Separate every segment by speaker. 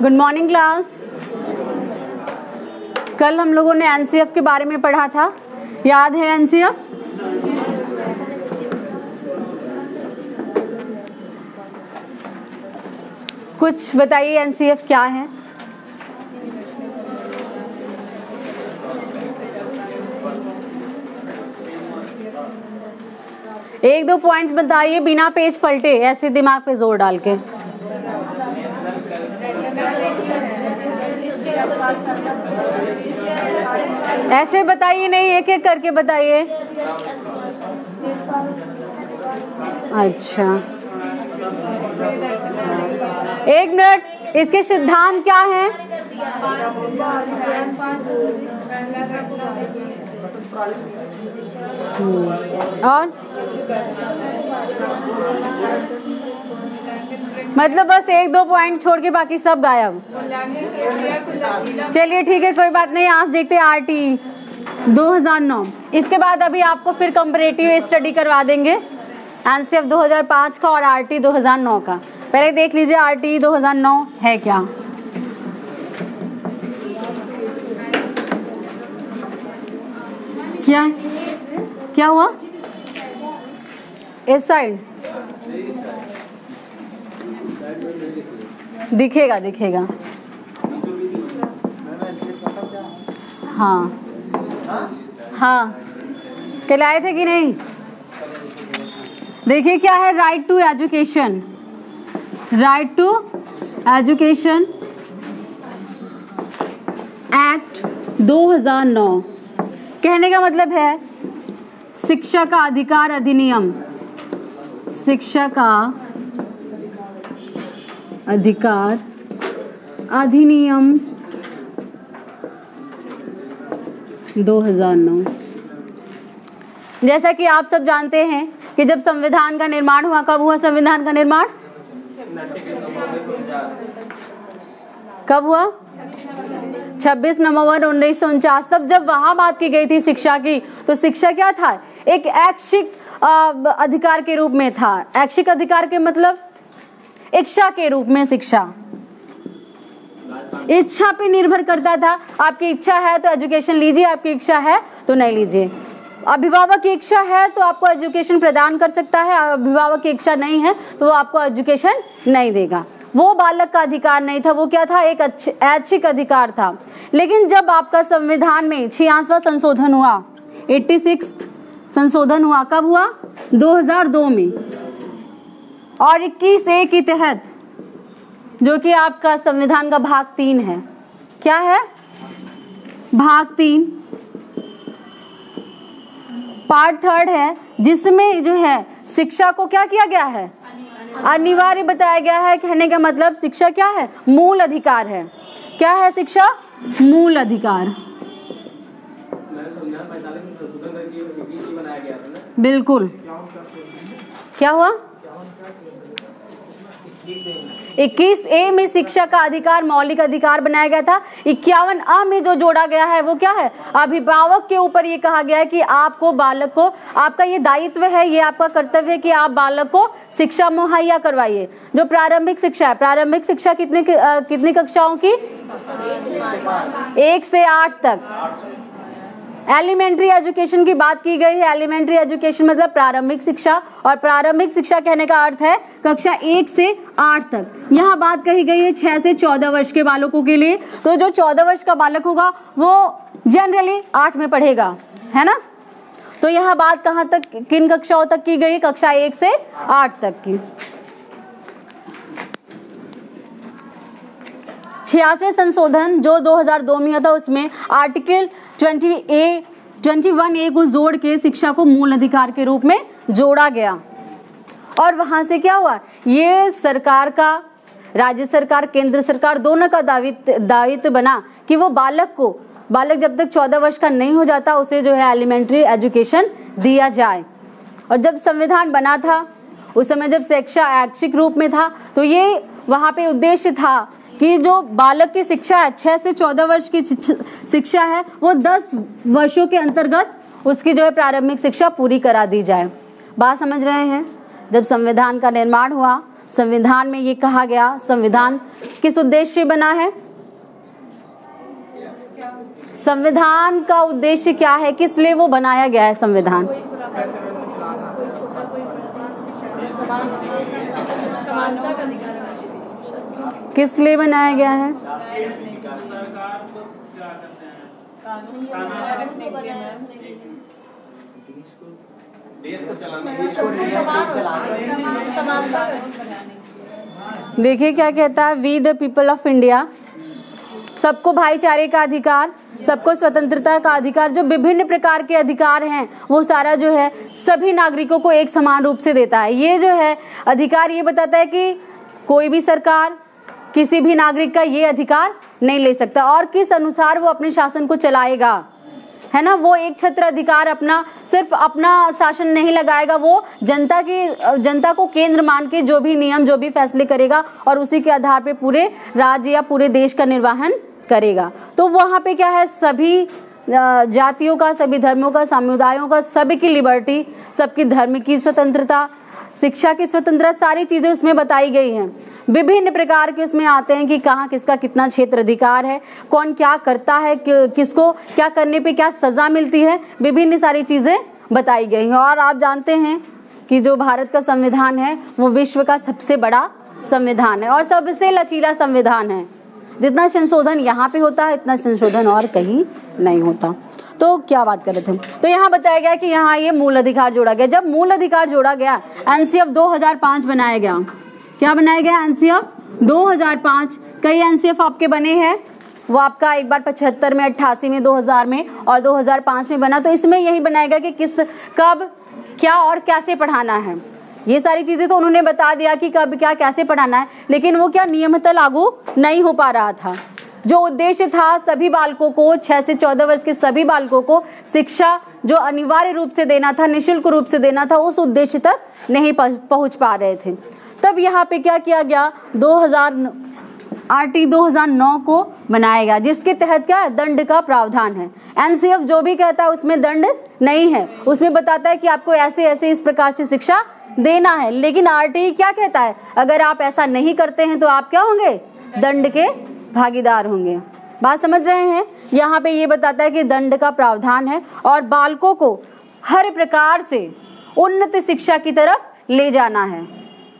Speaker 1: Good morning class. कल हम लोगों ने एनसीएफ के बारे में पढ़ा था, याद है एनसीएफ? कुछ बताइए एनसीएफ क्या है? एक दो पॉइंट्स बताइए बिना पेज पलटे, ऐसे दिमाग पे जोर डाल के। ऐसे बताइए नहीं, एक एक करके बताइए। अच्छा, एक मिनट, इसके सिद्धांत क्या हैं? और मतलब बस एक दो पॉइंट छोड़ के बाकी सब गायब। चलिए ठीक है, कोई बात नहीं। आज देखते हैं आरटी 2009। इसके बाद अभी आपको फिर कंपैरेटिव स्टडी करवा देंगे एनसीएफ 2005 का और आरटी 2009 का। पहले देख लीजिए आरटी 2009 है क्या। क्या हुआ? इस साइड दिखेगा। हाँ कल आए थे कि नहीं? देखिए क्या है, राइट टू एजुकेशन एक्ट 2009। कहने का मतलब है शिक्षा का अधिकार अधिनियम, शिक्षा का अधिकार अधिनियम 2009। जैसा कि आप सब जानते हैं कि जब संविधान का निर्माण हुआ, कब हुआ संविधान का निर्माण? कब हुआ? 26 नवंबर 1949। तब जब वहां बात की गई थी शिक्षा की, तो शिक्षा क्या था? एक ऐच्छिक अधिकार के रूप में था। ऐच्छिक अधिकार के मतलब इच्छा के रूप में शिक्षा, इच्छा पे निर्भर करता था। आपकी इच्छा है तो एजुकेशन लीजिए, आपकी इच्छा है तो नहीं लीजिए। अभिभावक की इच्छा है तो आपको एजुकेशन प्रदान कर सकता है, अभिभावक की इच्छा नहीं है तो वो आपको एजुकेशन नहीं देगा। वो बालक का अधिकार नहीं था, वो क्या था? एक ऐच्छिक अधिकार था। लेकिन जब आपका संविधान में 86वां संशोधन हुआ, 86 संशोधन हुआ, कब हुआ? 2002 में। और 21A के तहत, जो कि आपका संविधान का भाग 3 है। क्या है? भाग 3 पार्ट 3 है, जिसमें जो है शिक्षा को क्या किया गया है? अनिवार्य बताया गया है। कहने का मतलब शिक्षा क्या है? मूल अधिकार है। क्या है शिक्षा? मूल अधिकार। बिल्कुल। क्या हुआ? 21A में शिक्षा का अधिकार मौलिक अधिकार बनाया गया था। 51A में जो जोड़ा गया है वो क्या है? अभिभावक के ऊपर ये कहा गया है कि आपको बालक को, आपका ये दायित्व है, ये आपका कर्तव्य है कि आप बालक को शिक्षा मुहैया करवाइए। जो प्रारंभिक शिक्षा है, प्रारंभिक शिक्षा कितनी कक्षाओं की? 1 से 8 तक। एलिमेंट्री एजुकेशन की बात की गई है। एलिमेंट्री एजुकेशन मतलब प्रारंभिक शिक्षा, और प्रारंभिक शिक्षा कहने का अर्थ है कक्षा 1 से 8 तक। यहाँ बात कही गई है 6 से 14 वर्ष के बालकों के लिए। तो जो 14 वर्ष का बालक होगा वो जनरली 8 में पढ़ेगा, है ना? तो यहाँ बात कहाँ तक, किन कक्षाओं तक की गई? कक्षा 1 से 8 तक की। 86वें संशोधन जो 2002 में हुआ था, उसमें आर्टिकल 21A को जोड़ के शिक्षा को मूल अधिकार के रूप में जोड़ा गया। और वहां से क्या हुआ? ये सरकार का, राज्य सरकार, केंद्र सरकार दोनों का दायित्व बना कि वो बालक जब तक 14 वर्ष का नहीं हो जाता उसे जो है एलिमेंट्री एजुकेशन दिया जाए। और जब संविधान बना था उस समय जब शिक्षा ऐच्छिक रूप में था, तो ये वहाँ पे उद्देश्य था कि जो बालक की शिक्षा है, 6 से 14 वर्ष की शिक्षा है, वो 10 वर्षों के अंतर्गत उसकी जो है प्रारंभिक शिक्षा पूरी करा दी जाए। बात समझ रहे हैं? जब संविधान का निर्माण हुआ, संविधान में ये कहा गया, संविधान किस उद्देश्य से बना है? संविधान का उद्देश्य क्या है, किस लिए वो बनाया गया है संविधान? किस लिए बनाया गया है? देखिए क्या कहता है, we the people of India, सबको भाईचारे का अधिकार, सबको स्वतंत्रता का अधिकार, जो विभिन्न प्रकार के अधिकार हैं वो सारा जो है सभी नागरिकों को एक समान रूप से देता है। ये जो है अधिकार ये बताता है कि कोई भी सरकार किसी भी नागरिक का ये अधिकार नहीं ले सकता और किस अनुसार वो अपने शासन को चलाएगा, है ना। वो एक छत्र अधिकार अपना सिर्फ अपना शासन नहीं लगाएगा, वो जनता को केंद्र मान के जो भी नियम जो भी फैसले करेगा और उसी के आधार पे पूरे राज्य या पूरे देश का निर्वहन करेगा। तो वहाँ पे क्या है, सभी जातियों का, सभी धर्मों का, समुदायों का, सभी की लिबर्टी, सबकी धर्म की स्वतंत्रता, शिक्षा की स्वतंत्रता, सारी चीज़ें उसमें बताई गई हैं। विभिन्न प्रकार के उसमें आते हैं कि कहाँ किसका कितना क्षेत्र अधिकार है, कौन क्या करता है, किसको क्या करने पे क्या सज़ा मिलती है, विभिन्न सारी चीज़ें बताई गई हैं। और आप जानते हैं कि जो भारत का संविधान है वो विश्व का सबसे बड़ा संविधान है और सबसे लचीला संविधान है। जितना संशोधन यहाँ पे होता है इतना संशोधन और कहीं नहीं होता। तो क्या बात कर रहे थे, तो यहाँ बताया गया कि यहाँ ये मूल अधिकार जोड़ा गया। जब मूल अधिकार जोड़ा गया, एनसीएफ 2005 बनाया गया। क्या बनाया गया? एनसीएफ 2005। कई एनसीएफ आपके बने हैं, वो आपका एक बार 75 में, 88 में, 2000 में और 2005 में बना। तो इसमें यही बनाया गया कि किस, कब, क्या और कैसे पढ़ाना है। ये सारी चीज़ें तो उन्होंने बता दिया कि कब क्या कैसे पढ़ाना है, लेकिन वो क्या नियमतः लागू नहीं हो पा रहा था। जो उद्देश्य था सभी बालकों को, 6 से 14 वर्ष के सभी बालकों को शिक्षा जो अनिवार्य रूप से देना था, निःशुल्क रूप से देना था, उस उद्देश्य तक नहीं पहुंच पा रहे थे। तब यहाँ पे क्या किया गया, 2009 को बनाया गया, जिसके तहत क्या है, दंड का प्रावधान है। एनसीएफ जो भी कहता है उसमें दंड नहीं है, उसमें बताता है कि आपको ऐसे ऐसे इस प्रकार से शिक्षा देना है। लेकिन आरटीई क्या कहता है, अगर आप ऐसा नहीं करते हैं तो आप क्या होंगे, दंड के भागीदार होंगे। बात समझ रहे हैं? यहाँ पे ये बताता है कि दंड का प्रावधान है और बालकों को हर प्रकार से उन्नत शिक्षा की तरफ ले जाना है।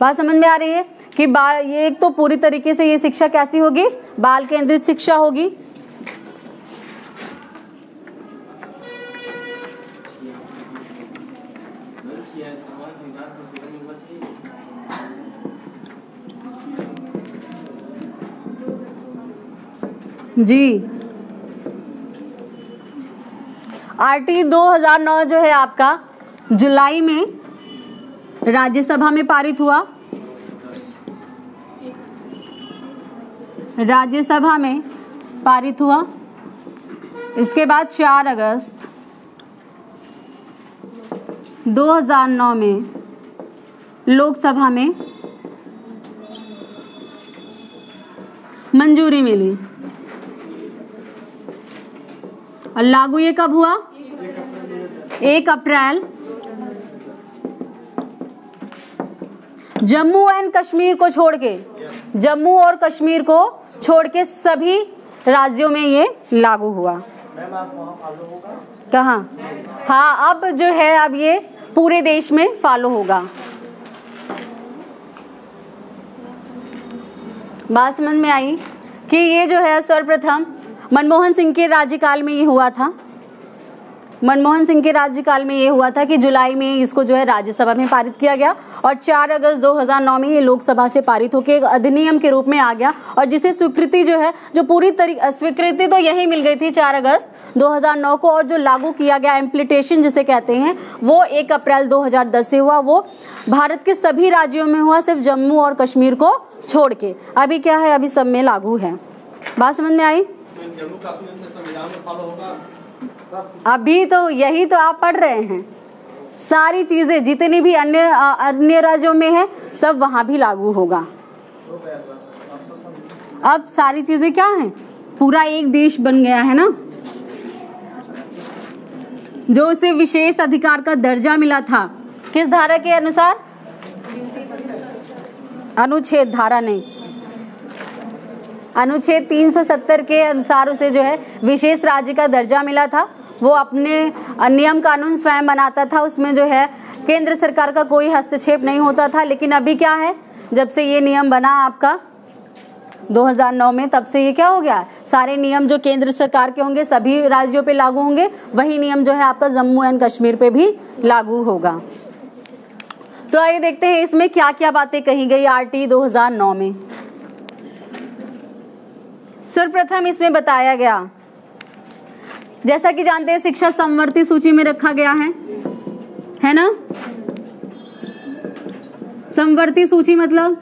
Speaker 1: बात समझ में आ रही है कि ये एक तो पूरी तरीके से ये शिक्षा कैसी होगी, बाल केंद्रित शिक्षा होगी। जी, आरटी 2009 जो है आपका जुलाई में राज्यसभा में पारित हुआ। राज्यसभा में पारित हुआ। इसके बाद 4 अगस्त 2009 में लोकसभा में मंजूरी मिली। और लागू ये कब हुआ, 1 अप्रैल। जम्मू एंड कश्मीर को छोड़ के, जम्मू और कश्मीर को छोड़ के सभी राज्यों में ये लागू हुआ। कहाँ? हाँ, अब जो है अब ये पूरे देश में फॉलो होगा। बात समझ में आई कि ये जो है सर्वप्रथम मनमोहन सिंह के राज्यकाल में ये हुआ था। मनमोहन सिंह के राज्यकाल में ये हुआ था कि जुलाई में इसको जो है राज्यसभा में पारित किया गया और 4 अगस्त 2009 में ये लोकसभा से पारित होकर एक अधिनियम के रूप में आ गया और जिसे स्वीकृति जो है, जो पूरी तरीके स्वीकृति तो यही मिल गई थी 4 अगस्त 2009 को, और जो लागू किया गया इम्प्लीमेंटेशन जिसे कहते हैं वो 1 अप्रैल 2010 से हुआ। वो भारत के सभी राज्यों में हुआ, सिर्फ जम्मू और कश्मीर को छोड़ के। अभी क्या है, अभी सब में लागू है। बात समझ में आई?
Speaker 2: जम्मू कश्मीर में संविधान में फॉलो होगा।
Speaker 1: अभी तो यही तो आप पढ़ रहे हैं, सारी चीजें जितनी भी अन्य राज्यों में है सब वहां भी लागू होगा। अब सारी चीजें क्या हैं, पूरा एक देश बन गया है ना। जो उसे विशेष अधिकार का दर्जा मिला था किस धारा के अनुसार? अनुच्छेद, धारा नहीं, अनुच्छेद 370 के अनुसार उसे जो है विशेष राज्य का दर्जा मिला था। वो अपने नियम कानून स्वयं बनाता था, उसमें जो है केंद्र सरकार का कोई हस्तक्षेप नहीं होता था। लेकिन अभी क्या है, जब से ये नियम बना आपका 2009 में, तब से ये क्या हो गया, सारे नियम जो केंद्र सरकार के होंगे सभी राज्यों पे लागू होंगे, वही नियम जो है आपका जम्मू एंड कश्मीर पे भी लागू होगा। तो आइए देखते हैं इसमें क्या क्या बातें कही गई RT 2009 में। सर्वप्रथम इसमें बताया गया, जैसा कि जानते हैं शिक्षा समवर्ती सूची में रखा गया है ना। समवर्ती सूची मतलब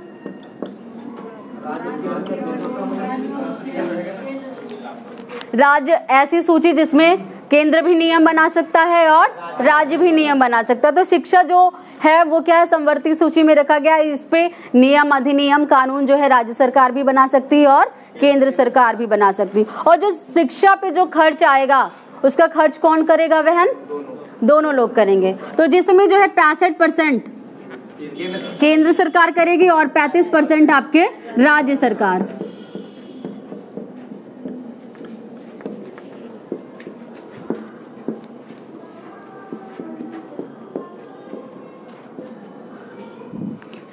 Speaker 1: राज्य, ऐसी सूची जिसमें केंद्र भी नियम बना सकता है और राज्य भी नियम बना सकता है। तो शिक्षा जो है वो क्या है, समवर्ती सूची में रखा गया। इस पे नियम, अधिनियम, कानून जो है राज्य सरकार भी बना सकती है और केंद्र सरकार भी बना सकती है। और जो शिक्षा पे जो खर्च आएगा उसका खर्च कौन करेगा वहन? दोनों लोग करेंगे। तो जिसमें जो है 65% केंद्र सरकार करेगी और 35% आपके राज्य सरकार।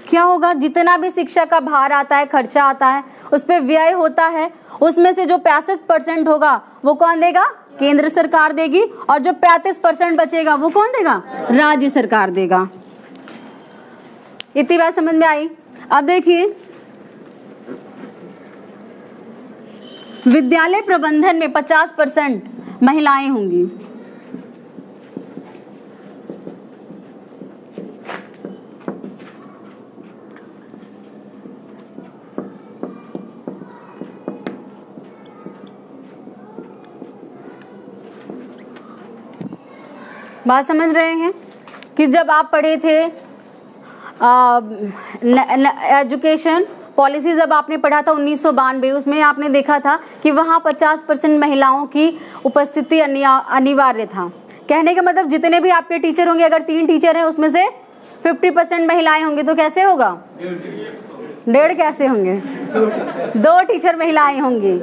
Speaker 1: क्या होगा, जितना भी शिक्षा का भार आता है, खर्चा आता है, उस पर व्यय होता है, उसमें से जो 65% होगा वो कौन देगा? केंद्र सरकार देगी। और जो 35% बचेगा वो कौन देगा? राज्य सरकार देगा। इतनी बात समझ में आई। अब देखिए, विद्यालय प्रबंधन में 50% महिलाएं होंगी। बात समझ रहे हैं कि जब आप पढ़े थे एजुकेशन पॉलिसी, जब आपने पढ़ा था 1992, उसमें आपने देखा था कि वहाँ 50% महिलाओं की उपस्थिति अनिवार्य था। कहने का मतलब जितने भी आपके टीचर होंगे, अगर 3 टीचर हैं उसमें से 50% महिलाएं होंगी तो कैसे होगा? 1.5 कैसे होंगे? 2 टीचर महिलाएं होंगी,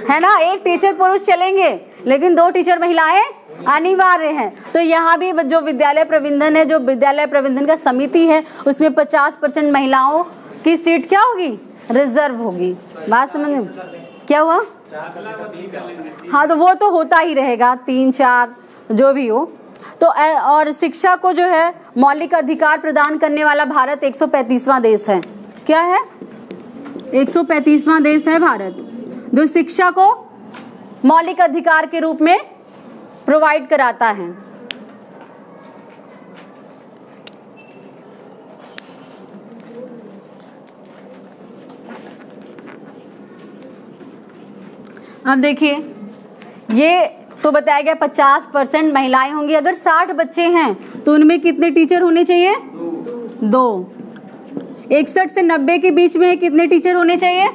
Speaker 1: है ना। 1 टीचर पुरुष चलेंगे लेकिन 2 टीचर महिलाएं अनिवार्य हैं। तो यहाँ भी जो विद्यालय प्रबंधन है, जो विद्यालय प्रबंधन का समिति है, उसमें 50% महिलाओं की सीट क्या होगी? रिजर्व होगी। बात समझ में? क्या हुआ? हाँ, तो वो तो होता ही रहेगा, 3-4 जो भी हो। तो और शिक्षा को जो है मौलिक अधिकार प्रदान करने वाला भारत 135वां देश है। क्या है? 135वां देश है भारत, जो शिक्षा को मौलिक अधिकार के रूप में प्रोवाइड कराता है। अब देखिए, ये तो बताया गया 50% महिलाएं होंगी। अगर 60 बच्चे हैं तो उनमें कितने टीचर होने चाहिए? 2। 61 से 90 के बीच में कितने टीचर होने चाहिए?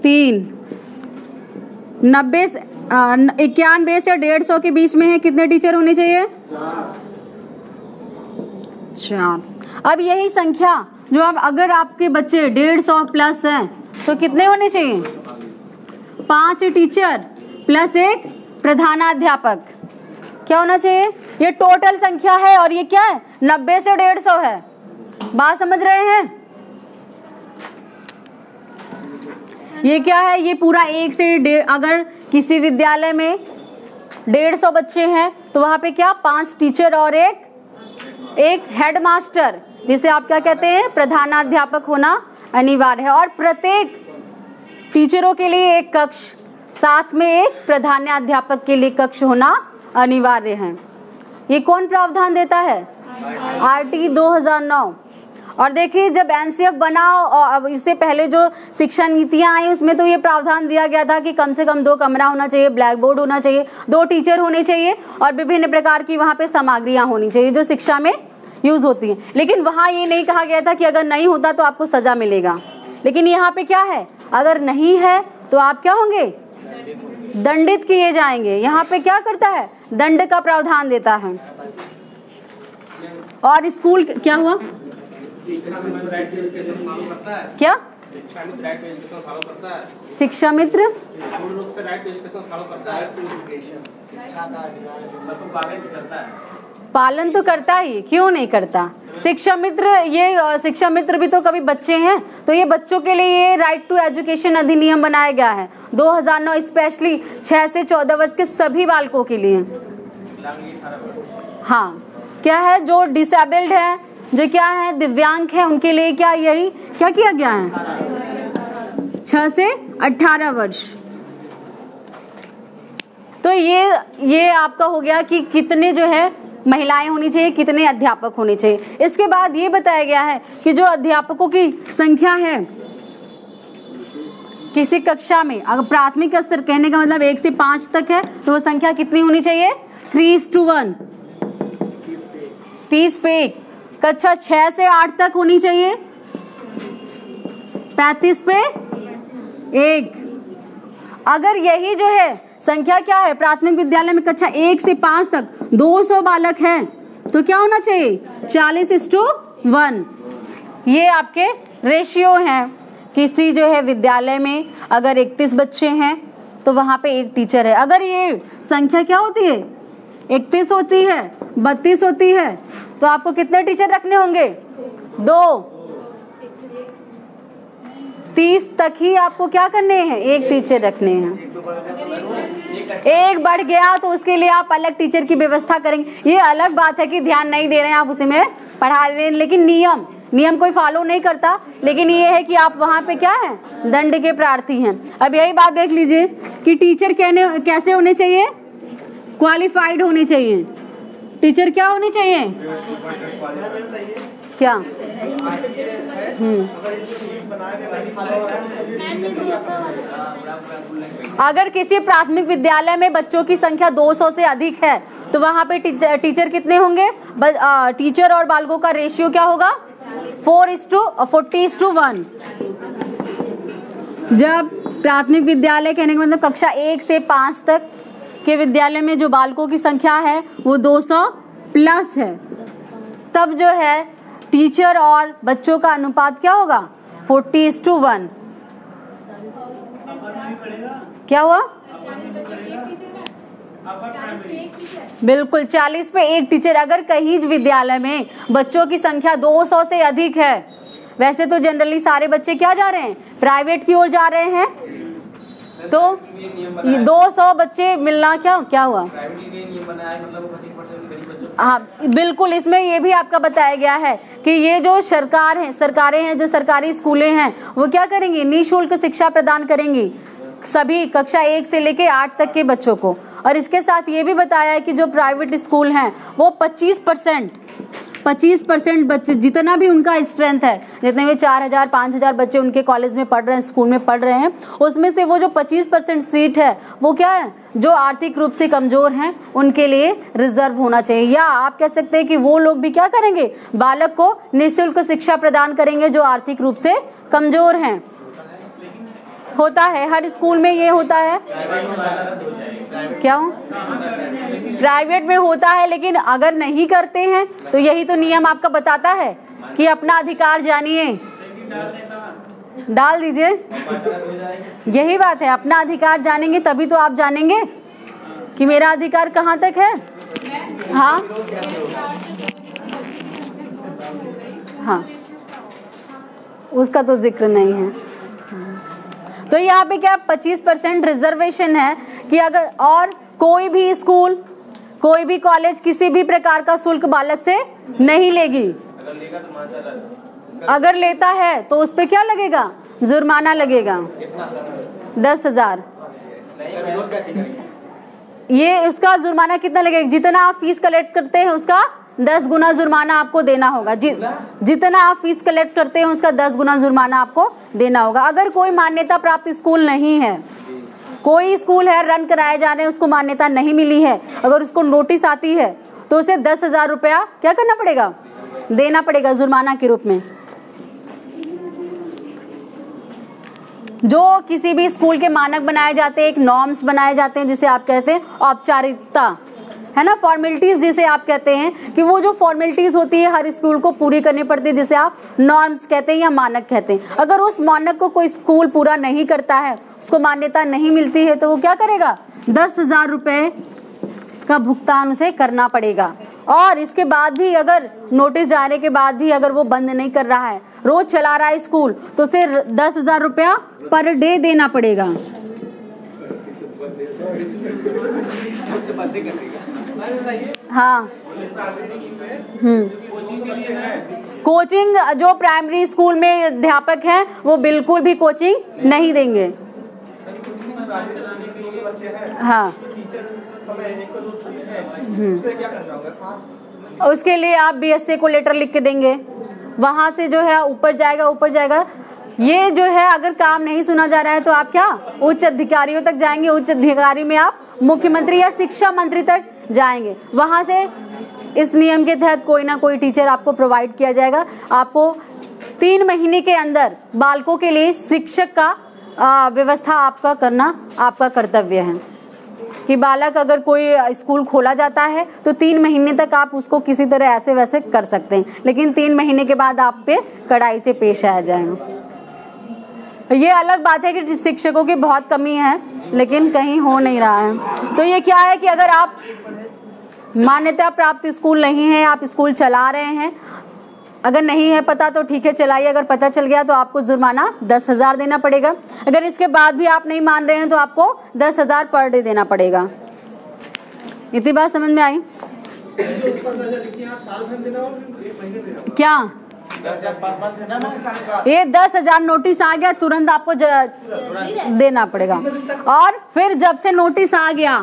Speaker 1: 3। 91 से 150 के बीच में है, कितने टीचर होने चाहिए? 4। अब यही संख्या जो अब अगर आपके बच्चे 150 प्लस हैं तो कितने होने चाहिए? 5 टीचर प्लस 1 प्रधानाध्यापक। क्या होना चाहिए? ये टोटल संख्या है और ये क्या है? 90 से 150 है। बात समझ रहे हैं? ये क्या है? ये पूरा 1 से अगर किसी विद्यालय में 150 बच्चे हैं तो वहां पे क्या 5 टीचर और एक हेडमास्टर, जिसे आप क्या कहते हैं? प्रधानाध्यापक होना अनिवार्य है। और प्रत्येक टीचरों के लिए एक कक्ष, साथ में एक प्रधानाध्यापक के लिए कक्ष होना अनिवार्य है। ये कौन प्रावधान देता है? RT 2009। और देखिए, जब NCF बना और अब इससे पहले जो शिक्षा नीतियां आई उसमें तो ये प्रावधान दिया गया था कि कम से कम 2 कमरा होना चाहिए, ब्लैक बोर्ड होना चाहिए, 2 टीचर होने चाहिए और विभिन्न प्रकार की वहाँ पे सामग्रियाँ होनी चाहिए जो शिक्षा में यूज होती हैं। लेकिन वहाँ ये नहीं कहा गया था कि अगर नहीं होता तो आपको सजा मिलेगा। लेकिन यहाँ पे क्या है? अगर नहीं है तो आप क्या होंगे? दंडित किए जाएंगे। यहाँ पे क्या करता है? दंड का प्रावधान देता है। और स्कूल क्या हुआ?
Speaker 2: शिक्षा मित्र राइट टू एजुकेशन फॉलो करता है?
Speaker 1: क्या
Speaker 2: शिक्षा मित्र राइट टू एजुकेशन फॉलो करता है?
Speaker 1: शिक्षा मित्र
Speaker 2: पूर्ण रूप से राइट टू एजुकेशन फॉलो करता है? शिक्षा का मतलब पालन करता है?
Speaker 1: पालन तो करता ही, क्यों नहीं करता? शिक्षा मित्र, ये शिक्षा मित्र भी तो कभी बच्चे हैं, तो ये बच्चों के लिए ये राइट टू एजुकेशन अधिनियम बनाया गया है 2009, स्पेशली 6 से 14 वर्ष के सभी बालकों के लिए। हाँ, क्या है, जो डिसेबल्ड है, जो क्या है दिव्यांग है, उनके लिए क्या यही क्या किया गया है 6 से 18 वर्ष। तो ये आपका हो गया कि कितने जो है महिलाएं होनी चाहिए, कितने अध्यापक होने चाहिए। इसके बाद ये बताया गया है कि जो अध्यापकों की संख्या है किसी कक्षा में, अगर प्राथमिक स्तर कहने का मतलब 1 से 5 तक है, तो वो संख्या कितनी होनी चाहिए? 3:1, 30 पे 1। कक्षा 6 से 8 तक होनी चाहिए 35 पे 1। अगर यही जो है संख्या क्या है, प्राथमिक विद्यालय में कक्षा 1 से 5 तक 200 बालक हैं, तो क्या होना चाहिए? 40:1। ये आपके रेशियो हैं। किसी जो है विद्यालय में अगर 31 बच्चे हैं तो वहाँ पे 1 टीचर है। अगर ये संख्या क्या होती है, 31 होती है, 32 होती है, तो आपको कितने टीचर रखने होंगे? 2। 30 तक ही आपको क्या करने हैं? 1 टीचर रखने हैं। 1 बढ़ गया तो उसके लिए आप अलग टीचर की व्यवस्था करेंगे। ये अलग बात है कि ध्यान नहीं दे रहे हैं आप उसी में पढ़ा रहे हैं, लेकिन नियम कोई फॉलो नहीं करता। लेकिन ये है कि आप वहाँ पे क्या है, दंड के प्रार्थी हैं। अब यही बात देख लीजिए कि टीचर कैसे होने चाहिए? क्वालिफाइड होने चाहिए। टीचर क्या होने चाहिए? क्या? अगर किसी प्राथमिक विद्यालय में बच्चों की संख्या 200 से अधिक है तो वहाँ पे टीचर कितने होंगे? टीचर और बालकों का रेशियो क्या होगा? 40:1। जब प्राथमिक विद्यालय कहने का मतलब कक्षा 1 से 5 तक के विद्यालय में जो बालकों की संख्या है वो 200 प्लस है, तब जो है टीचर और बच्चों का अनुपात क्या होगा? 40:1। क्या हुआ? बिल्कुल 40 पे 1 टीचर। अगर कहीं विद्यालय में बच्चों की संख्या 200 से अधिक है, वैसे तो जनरली सारे बच्चे क्या जा रहे हैं? प्राइवेट की ओर जा रहे हैं, तो 200 बच्चे मिलना क्या हुआ? हाँ बिल्कुल, इसमें ये भी आपका बताया गया है कि ये जो सरकारें हैं, जो सरकारी स्कूलें हैं, वो क्या करेंगी? निःशुल्क शिक्षा प्रदान करेंगी सभी कक्षा 1 से लेके 8 तक के बच्चों को। और इसके साथ ये भी बताया है कि जो प्राइवेट स्कूल हैं वो 25% बच्चे, जितना भी उनका स्ट्रेंथ है, जितने भी 4000 5000 बच्चे उनके कॉलेज में पढ़ रहे हैं, स्कूल में पढ़ रहे हैं, उसमें से वो जो 25% सीट है वो क्या है? जो आर्थिक रूप से कमजोर हैं उनके लिए रिजर्व होना चाहिए। या आप कह सकते हैं कि वो लोग भी क्या करेंगे? बालक को निःशुल्क शिक्षा प्रदान करेंगे जो आर्थिक रूप से कमजोर हैं। होता है हर स्कूल में, ये होता है। क्या हो? प्राइवेट में होता है, लेकिन अगर नहीं करते हैं तो यही तो नियम आपका बताता है कि अपना अधिकार जानिए। डाल दीजिए, यही बात है, अपना अधिकार जानेंगे तभी तो आप जानेंगे कि मेरा अधिकार कहाँ तक है। हाँ हाँ, उसका तो जिक्र नहीं है। तो यहाँ पे क्या 25% रिजर्वेशन है कि अगर और कोई भी स्कूल, कोई भी कॉलेज किसी भी प्रकार का शुल्क बालक से नहीं लेगी। अगर लेता है तो उस पे क्या लगेगा? जुर्माना लगेगा 10,000। ये उसका जुर्माना कितना लगेगा? जितना आप फीस कलेक्ट करते हैं उसका 10 गुना जुर्माना आपको देना होगा। जितना आप फीस कलेक्ट करते हैं उसका 10 गुना जुर्माना आपको देना होगा। अगर कोई मान्यता प्राप्त स्कूल नहीं है, कोई स्कूल है रन कराए जा रहे हैं, उसको मान्यता नहीं मिली है, अगर उसको नोटिस आती है तो उसे 10,000 रुपया क्या करना पड़ेगा? देना पड़ेगा जुर्माना के रूप में। जो किसी भी स्कूल के मानक बनाए जाते हैं, एक नॉर्म्स बनाए जाते हैं जिसे आप कहते हैं औपचारिकता, है ना, फॉर्मेलिटीज़ जिसे आप कहते हैं कि वो जो फॉर्मेलिटीज़ होती है हर स्कूल को पूरी करनी पड़ती है, जिसे आप नॉर्म्स कहते हैं या मानक कहते हैं। अगर उस मानक को कोई स्कूल पूरा नहीं करता है, उसको मान्यता नहीं मिलती है, तो वो क्या करेगा, 10,000 रुपये का भुगतान उसे करना पड़ेगा। और इसके बाद भी अगर नोटिस जाने के बाद भी अगर वो बंद नहीं कर रहा है, रोज चला रहा है स्कूल, तो उसे 10,000 रुपया पर डे देना पड़ेगा। हाँ, कोचिंग जो प्राइमरी स्कूल में अध्यापक हैं वो बिल्कुल भी कोचिंग नहीं देंगे। हाँ, उसके लिए आप BSA को लेटर लिख के देंगे, वहाँ से जो है ऊपर जाएगा। ये जो है अगर काम नहीं सुना जा रहा है तो आप क्या उच्च अधिकारियों तक जाएंगे, उच्च अधिकारी में आप मुख्यमंत्री या शिक्षा मंत्री तक जाएंगे। वहाँ से इस नियम के तहत कोई ना कोई टीचर आपको प्रोवाइड किया जाएगा। आपको 3 महीने के अंदर बालकों के लिए शिक्षक का व्यवस्था आपका करना आपका कर्तव्य है कि बालक अगर कोई स्कूल खोला जाता है तो 3 महीने तक आप उसको किसी तरह ऐसे वैसे कर सकते हैं, लेकिन 3 महीने के बाद आप पे कड़ाई से पेश आया जाएगा। ये अलग बात है कि शिक्षकों की बहुत कमी है, लेकिन कहीं हो नहीं रहा है। तो ये क्या है कि अगर आप मान्यता प्राप्त स्कूल नहीं है, आप स्कूल चला रहे हैं, अगर नहीं है पता तो ठीक है चलाइए, अगर पता चल गया तो आपको जुर्माना 10,000 देना पड़ेगा। अगर इसके बाद भी आप नहीं मान रहे हैं तो आपको 10,000 पर डे देना पड़ेगा। इतनी बात समझ में आई? क्या ये 10,000 नोटिस आ गया तुरंत आपको देना पड़ेगा। और फिर जब से नोटिस आ गया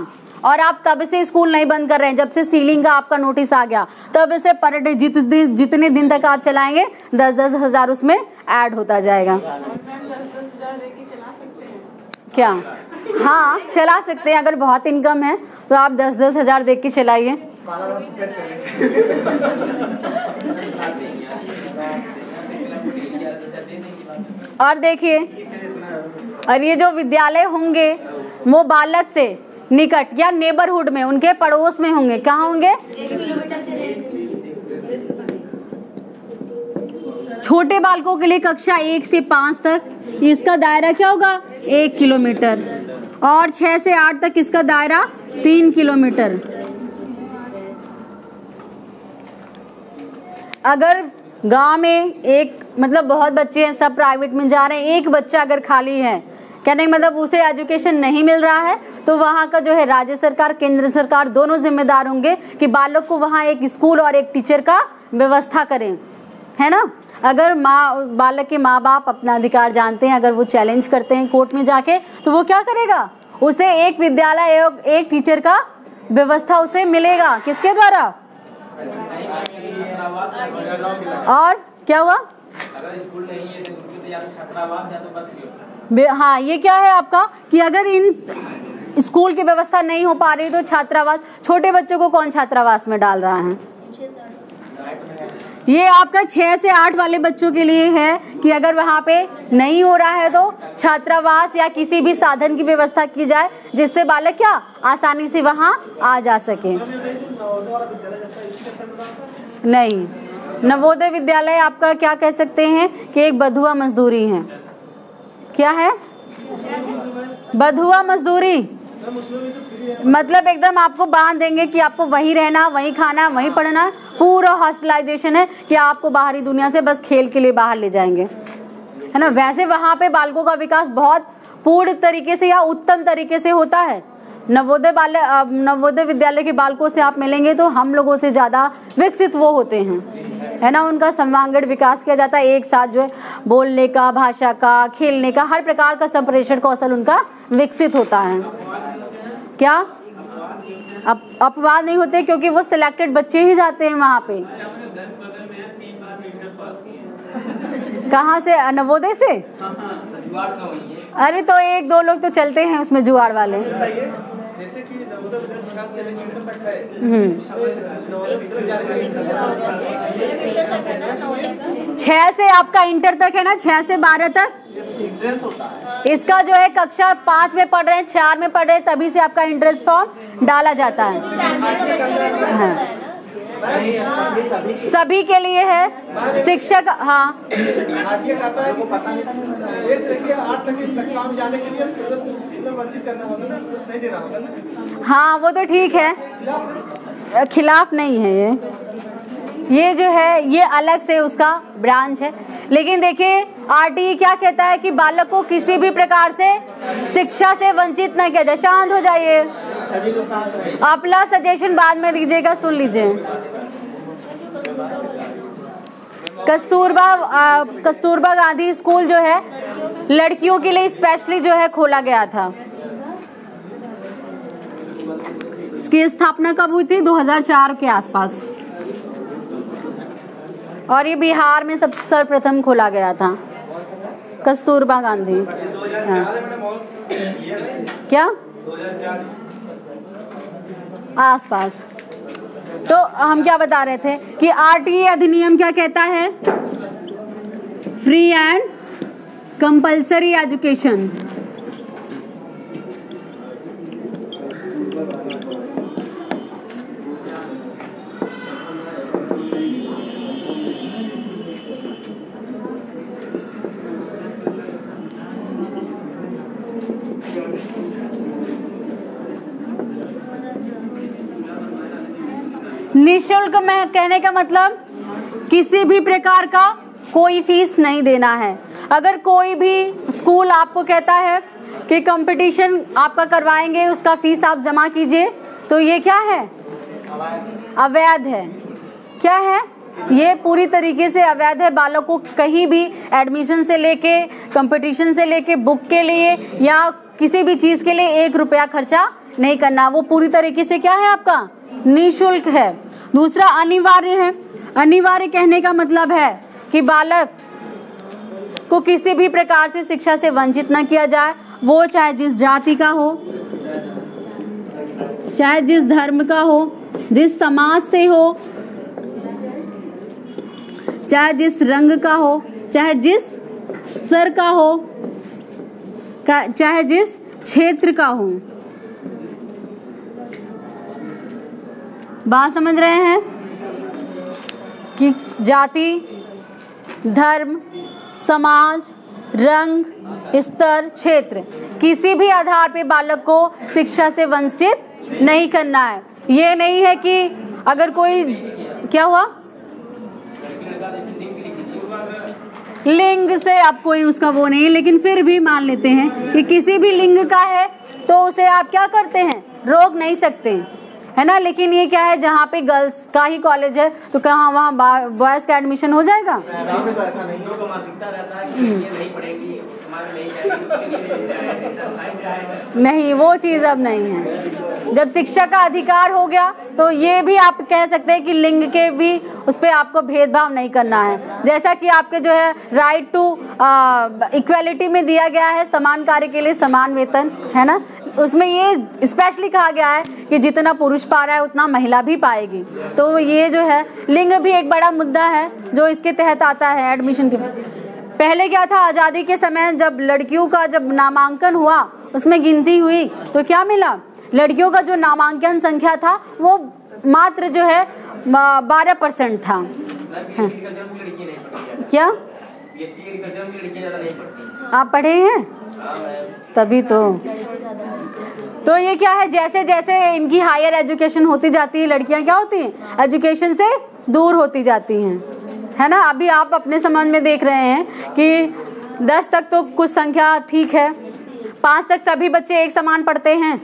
Speaker 1: और आप तब से स्कूल नहीं बंद कर रहे हैं, जब से सीलिंग का आपका नोटिस आ गया तब से पर डे जितने दिन तक आप चलाएंगे 10,000 उसमें ऐड होता जाएगा। क्या? हाँ, चला सकते हैं। अगर बहुत इनकम है तो आप 10,000 दे के चलाइए। और देखिए, और ये जो विद्यालय होंगे वो बालक से निकट या नेबरहुड में, उनके पड़ोस में होंगे। कहाँ होंगे?
Speaker 3: 1 किलोमीटर के रेंज।
Speaker 1: छोटे बालकों के लिए कक्षा 1 से 5 तक इसका दायरा क्या होगा? 1 किलोमीटर। और 6 से 8 तक इसका दायरा 3 किलोमीटर। अगर गांव में एक मतलब बहुत बच्चे हैं, सब प्राइवेट में जा रहे हैं, एक बच्चा अगर खाली है, कहने का मतलब उसे एजुकेशन नहीं मिल रहा है, तो वहाँ का जो है राज्य सरकार केंद्र सरकार दोनों जिम्मेदार होंगे कि बालक को वहाँ एक स्कूल और एक टीचर का व्यवस्था करें, है ना। अगर बालक के माँ बाप अपना अधिकार जानते हैं, अगर वो चैलेंज करते हैं कोर्ट में जाके, तो वो क्या करेगा? उसे एक विद्यालय एक टीचर का व्यवस्था उसे मिलेगा। किसके द्वारा? और क्या हुआ?
Speaker 2: अगर स्कूल नहीं है तो या तो छात्रावास या तो बस की व्यवस्था।
Speaker 1: हाँ, ये क्या है आपका कि अगर इन स्कूल की व्यवस्था नहीं हो पा रही तो छात्रावास। छोटे बच्चों को कौन छात्रावास में डाल रहा है? ये आपका 6 से 8 वाले बच्चों के लिए है कि अगर वहाँ पे नहीं हो रहा है तो छात्रावास या किसी भी साधन की व्यवस्था की जाए जिससे बालक क्या आसानी से वहाँ आ जा सके। नहीं, नवोदय विद्यालय आपका क्या कह सकते हैं कि एक बधुआ मजदूरी है। क्या है? बधुआ मजदूरी मतलब एकदम आपको बांध देंगे कि आपको वहीं रहना, वहीं खाना, वहीं पढ़ना। पूरा हॉस्टलाइजेशन है कि आपको बाहरी दुनिया से बस खेल के लिए बाहर ले जाएंगे, है ना। वैसे वहाँ पे बालकों का विकास बहुत पूर्ण तरीके से या उत्तम तरीके से होता है। नवोदय विद्यालय के बालकों से आप मिलेंगे तो हम लोगों से ज़्यादा विकसित वो होते हैं, है ना। उनका सर्वांगीण विकास किया जाता है, एक साथ जो है बोलने का, भाषा का, खेलने का, हर प्रकार का संप्रेषण कौशल उनका विकसित होता है। क्या अपवाद नहीं होते क्योंकि वो सिलेक्टेड बच्चे ही जाते हैं वहाँ पे। कहाँ से? नवोदय से? अरे तो 1-2 लोग तो चलते हैं उसमें जुआड़ वाले।
Speaker 2: जैसे कि नवोदय विद्यालय 6 से लेकर इंटर तक है।
Speaker 1: 6 से आपका इंटर तक है ना, 6 से 12 तक
Speaker 2: इंट्रेंस होता है।
Speaker 1: इसका जो है कक्षा 5 में पढ़ रहे हैं, 4 में पढ़ रहे हैं, तभी से आपका इंट्रेंस फॉर्म डाला जाता है। हाँ, सभी के लिए है। शिक्षक, हाँ हाँ वो तो ठीक है, खिलाफ नहीं है ये जो है ये अलग से उसका ब्रांच है। लेकिन देखिए आरटीई क्या कहता है कि बालक को किसी भी प्रकार से शिक्षा से वंचित न किया जाए। शांत हो जाइए, अपना सजेशन बाद में दीजिएगा, सुन लीजिए। कस्तूरबा गांधी स्कूल जो है लड़कियों के लिए स्पेशली जो है खोला गया था। इसकी स्थापना कब हुई थी? 2004 के आसपास, और ये बिहार में सब सर्वप्रथम खोला गया था, कस्तूरबा गांधी। हाँ। क्या आसपास। तो हम क्या बता रहे थे कि आरटीई अधिनियम क्या कहता है? Free and compulsory education. निःशुल्क में कहने का मतलब किसी भी प्रकार का कोई फीस नहीं देना है। अगर कोई भी स्कूल आपको कहता है कि कंपटीशन आपका करवाएंगे, उसका फीस आप जमा कीजिए, तो ये क्या है? अवैध है। क्या है? ये पूरी तरीके से अवैध है। बालक को कहीं भी एडमिशन से लेके, कंपटीशन से लेके, बुक के लिए या किसी भी चीज़ के लिए 1 रुपया खर्चा नहीं करना। वो पूरी तरीके से क्या है? आपका निःशुल्क है। दूसरा अनिवार्य है। अनिवार्य कहने का मतलब है कि बालक को किसी भी प्रकार से शिक्षा से वंचित न किया जाए, वो चाहे जिस जाति का हो, चाहे जिस धर्म का हो, जिस समाज से हो, चाहे जिस रंग का हो, चाहे जिस स्तर का हो, चाहे जिस क्षेत्र का हो। बात समझ रहे हैं कि जाति, धर्म, समाज, रंग, स्तर, क्षेत्र, किसी भी आधार पे बालक को शिक्षा से वंचित नहीं करना है। ये नहीं है कि अगर कोई क्या हुआ, लिंग से आप कोई उसका वो नहीं, लेकिन फिर भी मान लेते हैं कि किसी भी लिंग का है तो उसे आप क्या करते हैं? रोक नहीं सकते, है ना। लेकिन ये क्या है, जहाँ पे गर्ल्स का ही कॉलेज है तो कहाँ वहाँ बॉयज़ का एडमिशन हो जाएगा?
Speaker 2: तो ऐसा नहीं हो, मानसिकता रहता है कि ये नहीं पढ़ेगी, हमारे नहीं जाएगी।
Speaker 1: नहीं, वो चीज़ अब नहीं है। जब शिक्षा का अधिकार हो गया तो ये भी आप कह सकते हैं कि लिंग के भी उस पर आपको भेदभाव नहीं करना है। जैसा कि आपके जो है राइट टू इक्वालिटी में दिया गया है, समान कार्य के लिए समान वेतन, है ना। उसमें ये स्पेशली कहा गया है कि जितना पुरुष पा रहा है उतना महिला भी पाएगी। तो ये जो है लिंग भी एक बड़ा मुद्दा है जो इसके तहत आता है एडमिशन के। पहले क्या था, आज़ादी के समय जब लड़कियों का जब नामांकन हुआ उसमें गिनती हुई तो क्या मिला? लड़कियों का जो नामांकन संख्या था वो मात्र जो है 12% था। क्या आप पढ़े हैं? तभी तो ये क्या है, जैसे जैसे इनकी हायर एजुकेशन होती जाती है, लड़कियां क्या होती हैं? एजुकेशन से दूर होती जाती हैं, है ना। अभी आप अपने समाज में देख रहे हैं कि 10 तक तो कुछ संख्या ठीक है, 5 तक सभी बच्चे एक समान पढ़ते हैं,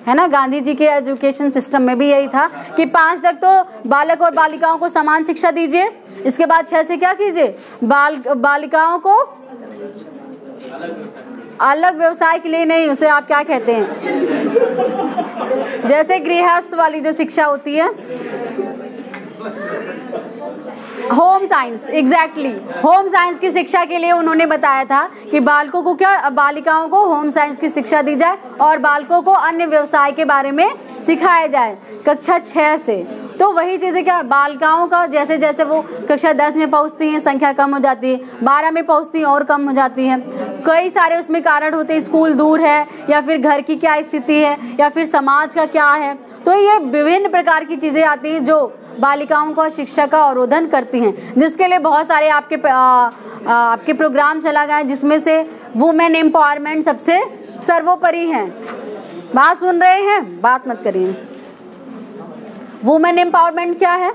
Speaker 1: है ना। गांधी जी के एजुकेशन सिस्टम में भी यही था कि 5 तक तो बालक और बालिकाओं को समान शिक्षा दीजिए, इसके बाद 6 से क्या कीजिए, बालिकाओं को अलग व्यवसाय के लिए नहीं, उसे आप क्या कहते हैं, जैसे गृहस्थ वाली जो शिक्षा होती है, home science, exactly home science की शिक्षा के लिए उन्होंने बताया था कि बालकों को क्या, बालिकाओं को होम साइंस की शिक्षा दी जाए और बालकों को अन्य व्यवसाय के बारे में सिखाया जाए कक्षा 6 से। तो वही चीज़ें क्या, बालिकाओं का जैसे जैसे वो कक्षा 10 में पहुंचती हैं संख्या कम हो जाती है, 12 में पहुंचती हैं और कम हो जाती है, कई सारे उसमें कारण होते हैं, स्कूल दूर है या फिर घर की क्या स्थिति है या फिर समाज का क्या है। तो ये विभिन्न प्रकार की चीज़ें आती हैं जो बालिकाओं को शिक्षा का अवरोधन करती हैं, जिसके लिए बहुत सारे आपके प्रोग्राम चला गया है, जिसमें से वुमेन एम्पावरमेंट सबसे सर्वोपरि है। बात सुन रहे हैं? बात मत करिए। वुमेन एम्पावरमेंट क्या है?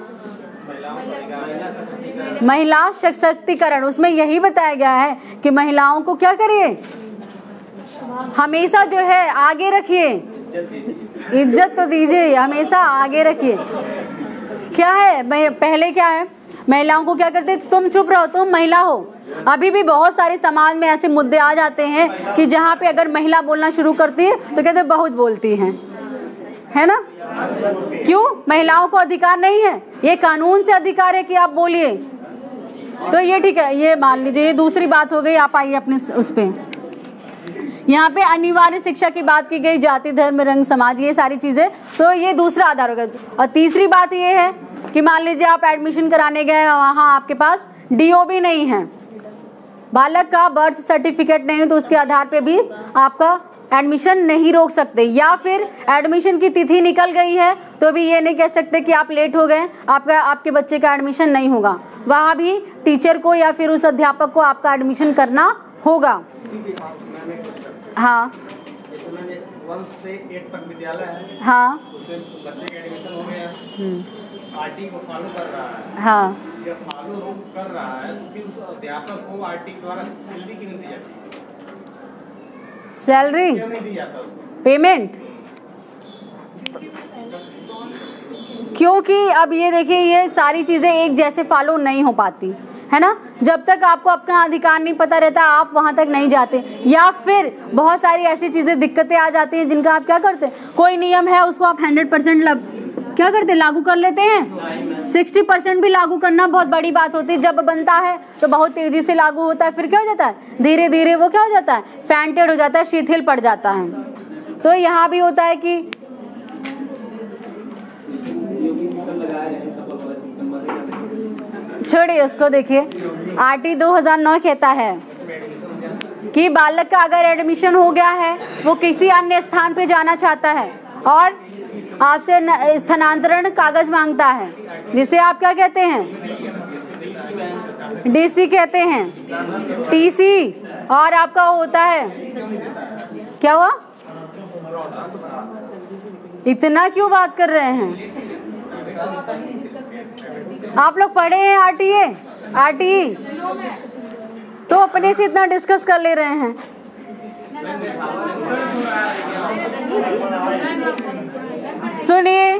Speaker 1: महिला सशक्तिकरण। उसमें यही बताया गया है कि महिलाओं को क्या करिए, हमेशा जो है आगे रखिए, इज्जत तो दीजिए, हमेशा आगे रखिए। क्या है पहले क्या है, महिलाओं को क्या करते, तुम चुप रहो, तुम महिला हो। अभी भी बहुत सारे समाज में ऐसे मुद्दे आ जाते हैं कि जहाँ पे अगर महिला बोलना शुरू करती है तो कहते बहुत बोलती हैं, है ना? क्यों? महिलाओं को अधिकार नहीं है? ये कानून से अधिकार है कि आप बोलिए। तो ये ठीक है, ये मान लीजिए, ये दूसरी बात हो गई। आप आइए अपने उस पे, यहाँ पे अनिवार्य शिक्षा की बात की गई, जाति धर्म रंग समाज, ये सारी चीज़ें, तो ये दूसरा आधार होगा। और तीसरी बात ये है कि मान लीजिए आप एडमिशन कराने गए, वहाँ आपके पास DOB नहीं है, बालक का बर्थ सर्टिफिकेट नहीं है, तो उसके आधार पे भी आपका एडमिशन नहीं रोक सकते। या फिर एडमिशन की तिथि निकल गई है तो भी ये नहीं कह सकते कि आप लेट हो गए, आपके बच्चे का एडमिशन नहीं होगा। वहाँ भी टीचर को या फिर उस अध्यापक को आपका एडमिशन करना होगा। हाँ,
Speaker 2: 1 से 8 तक विद्यालय है।
Speaker 1: हाँ,
Speaker 2: उसमें बच्चे का एडमिशन हो गया, RT को फॉलो कर रहा है।
Speaker 1: हाँ,
Speaker 2: जब फॉलो कर रहा है तो फिर उस अध्यापक को RT द्वारा सैलरी क्यों नहीं दी जाती?
Speaker 1: सैलरी
Speaker 2: क्यों नहीं दी जाता उसको?
Speaker 1: पेमेंट? क्योंकि अब ये देखिए, ये सारी चीज़ें एक जैसे फॉलो नहीं हो पाती है ना। जब तक आपको अपना अधिकार नहीं पता रहता आप वहाँ तक नहीं जाते, या फिर बहुत सारी ऐसी चीज़ें दिक्कतें आ जाती हैं जिनका आप क्या करते हैं, कोई नियम है उसको आप 100% क्या करते, लागू कर लेते हैं। 60% भी लागू करना बहुत बड़ी बात होती है। जब बनता है तो बहुत तेज़ी से लागू होता है, फिर क्या हो जाता है, धीरे धीरे वो क्या हो जाता है, फैंटेड हो जाता है, शिथिल पड़ जाता है। तो यहाँ भी होता है कि छोड़िए उसको, देखिए RT 2009 कहता है कि बालक का अगर एडमिशन हो गया है, वो किसी अन्य स्थान पे जाना चाहता है और आपसे स्थानांतरण कागज मांगता है, जिसे आप क्या कहते हैं, DC कहते हैं, TC। और आपका होता है, क्या हुआ, इतना क्यों बात कर रहे हैं? आप लोग पढ़े हैं RTE? तो अपने से इतना डिस्कस कर ले रहे हैं। सुनिए,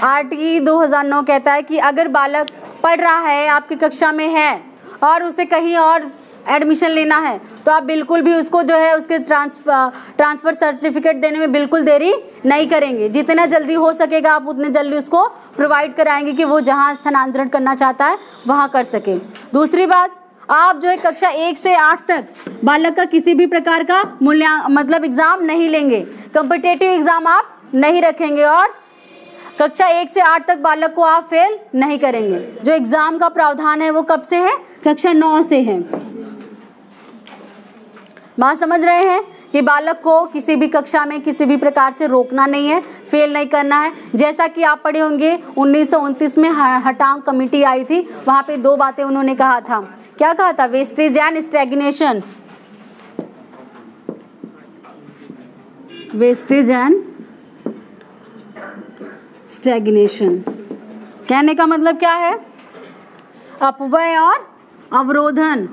Speaker 1: RTE 2009 कहता है कि अगर बालक पढ़ रहा है, आपकी कक्षा में है और उसे कहीं और एडमिशन लेना है, तो आप बिल्कुल भी उसको जो है उसके ट्रांसफ़र सर्टिफिकेट देने में बिल्कुल देरी नहीं करेंगे। जितना जल्दी हो सकेगा आप उतने जल्दी उसको प्रोवाइड कराएंगे कि वो जहाँ स्थानांतरण करना चाहता है वहाँ कर सके। दूसरी बात, आप जो है कक्षा 1 से 8 तक बालक का किसी भी प्रकार का मतलब एग्ज़ाम नहीं लेंगे, कॉम्पिटिटिव एग्ज़ाम आप नहीं रखेंगे, और कक्षा 1 से 8 तक बालक को आप फेल नहीं करेंगे। जो एग्ज़ाम का प्रावधान है वो कब से है, कक्षा 9 से है। बात समझ रहे हैं कि बालक को किसी भी कक्षा में किसी भी प्रकार से रोकना नहीं है, फेल नहीं करना है। जैसा कि आप पढ़े होंगे 1929 में हटांग कमेटी आई थी, वहाँ पे 2 बातें उन्होंने कहा था। क्या कहा था, wastage and stagnation, wastage and stagnation कहने का मतलब क्या है, अपव्यय और अवरोधन।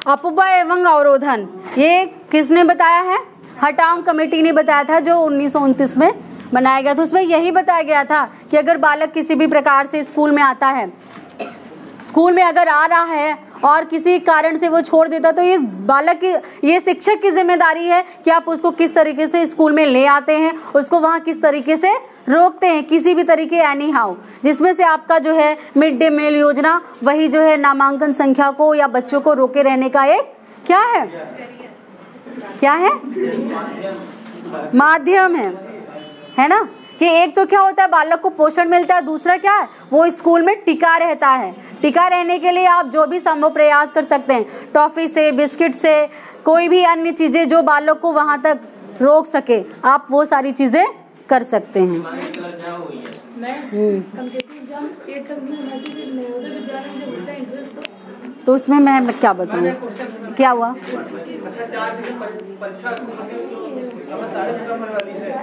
Speaker 1: अपव्यय एवं अवरोधन ये किसने बताया है, हटांग कमेटी ने बताया था, जो 1929 में बनाया गया था। उसमें यही बताया गया था कि अगर बालक किसी भी प्रकार से स्कूल में आता है, स्कूल में अगर आ रहा है और किसी कारण से वो छोड़ देता, तो ये बालक की, ये शिक्षक की जिम्मेदारी है कि आप उसको किस तरीके से स्कूल में ले आते हैं, उसको वहाँ किस तरीके से रोकते हैं, किसी भी तरीके एनी हाउ, जिसमें से आपका जो है मिड डे मील योजना, वही जो है नामांकन संख्या को या बच्चों को रोके रहने का एक क्या है, क्या है? माध्यम है ना, कि एक तो क्या होता है बालक को पोषण मिलता है, दूसरा क्या है वो स्कूल में टिका रहता है। टिका रहने के लिए आप जो भी संभव प्रयास कर सकते हैं, टॉफी से, बिस्किट से, कोई भी अन्य चीजें जो बालक को वहां तक रोक सके, आप वो सारी चीजें कर सकते हैं। तो उसमें मैं क्या बताऊं, क्या हुआ?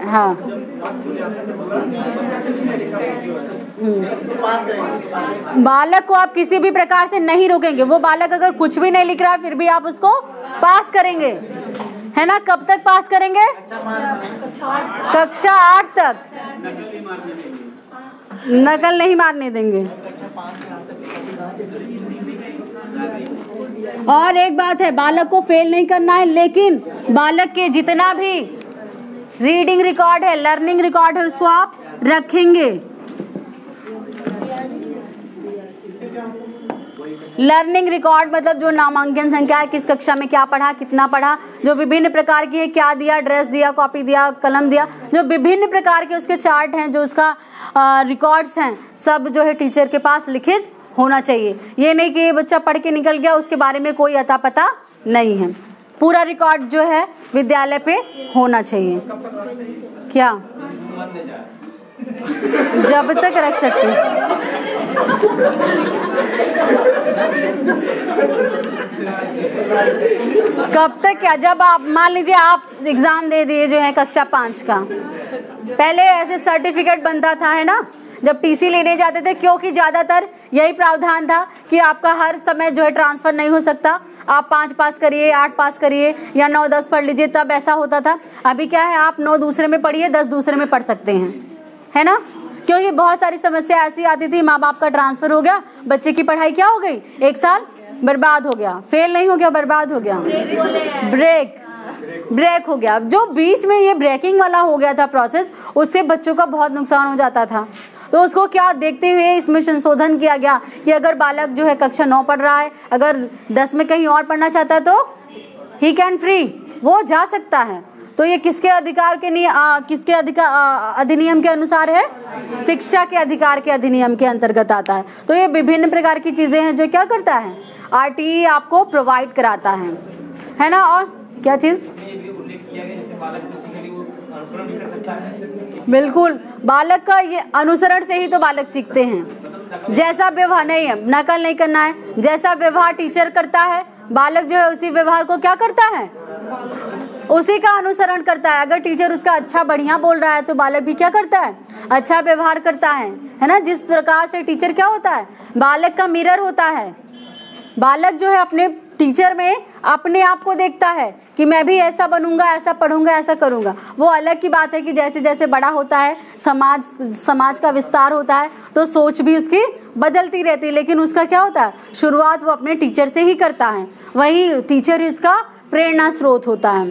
Speaker 1: हाँ, बालक को आप किसी भी प्रकार से नहीं रोकेंगे। वो बालक अगर कुछ भी नहीं लिख रहा है फिर भी आप उसको पास करेंगे, है ना। कब तक पास करेंगे? कक्षा 8 तक। नकल नहीं मारने देंगे। और एक बात है, बालक को फेल नहीं करना है, लेकिन बालक के जितना भी रीडिंग रिकॉर्ड है, लर्निंग रिकॉर्ड है, उसको आप रखेंगे। लर्निंग रिकॉर्ड मतलब जो नामांकन संख्या है, किस कक्षा में क्या पढ़ा, कितना पढ़ा, जो विभिन्न प्रकार की है, क्या दिया, ड्रेस दिया, कॉपी दिया, कलम दिया, जो विभिन्न प्रकार के उसके चार्ट हैं, जो उसका रिकॉर्ड्स हैं, सब जो है टीचर के पास लिखित होना चाहिए। ये नहीं कि ये बच्चा पढ़ के निकल गया, उसके बारे में कोई अता पता नहीं है। पूरा रिकॉर्ड जो है विद्यालय पे होना चाहिए। क्या? जब तक रख सकते हैं। कब तक? क्या? जब आप मान लीजिए आप एग्जाम दे दिए जो है कक्षा 5 का, पहले ऐसे सर्टिफिकेट बनता था, है ना, जब टीसी लेने जाते थे, क्योंकि ज्यादातर यही प्रावधान था कि आपका हर समय जो है ट्रांसफर नहीं हो सकता, आप 5 पास करिए, 8 पास करिए या 9-10 पढ़ लीजिए, तब ऐसा होता था। अभी क्या है, आप 9 दूसरे में पढ़िए, 10 दूसरे में पढ़ सकते हैं, है ना। क्योंकि बहुत सारी समस्या ऐसी आती थी, माँ बाप का ट्रांसफर हो गया, बच्चे की पढ़ाई क्या हो गई, 1 साल बर्बाद हो गया, फेल नहीं हो गया, बर्बाद हो गया, ब्रेक हो गया। जो बीच में ये ब्रेकिंग वाला हो गया था प्रोसेस, उससे बच्चों का बहुत नुकसान हो जाता था। तो उसको क्या देखते हुए इसमें संशोधन किया गया कि अगर बालक जो है कक्षा 9 पढ़ रहा है, अगर 10 में कहीं और पढ़ना चाहता है तो ही कैन फ्री, वो जा सकता है। तो ये किसके अधिकार के किसके अधिनियम के अनुसार है? शिक्षा के अधिकार के अधिनियम के अंतर्गत आता है। तो ये विभिन्न प्रकार की चीजें हैं जो क्या करता है, आरटीई आपको प्रोवाइड कराता है ना। और क्या चीज? बिल्कुल, बालक का ये अनुसरण से ही तो बालक सीखते हैं। जैसा व्यवहार नहीं है, नकल नहीं करना है, जैसा व्यवहार टीचर करता है, बालक जो है उसी व्यवहार को क्या करता है, उसी का अनुसरण करता है। अगर टीचर उसका अच्छा बढ़िया बोल रहा है तो बालक भी क्या करता है, अच्छा व्यवहार करता है ना। जिस प्रकार से टीचर क्या होता है, बालक का मिरर होता है। बालक जो है अपने टीचर में अपने आप को देखता है कि मैं भी ऐसा बनूंगा, ऐसा पढ़ूंगा, ऐसा करूंगा। वो अलग की बात है कि जैसे जैसे बड़ा होता है, समाज का विस्तार होता है, तो सोच भी उसकी बदलती रहती है, लेकिन उसका क्या होता है, शुरुआत वो अपने टीचर से ही करता है। वही टीचर ही उसका प्रेरणा स्रोत होता है।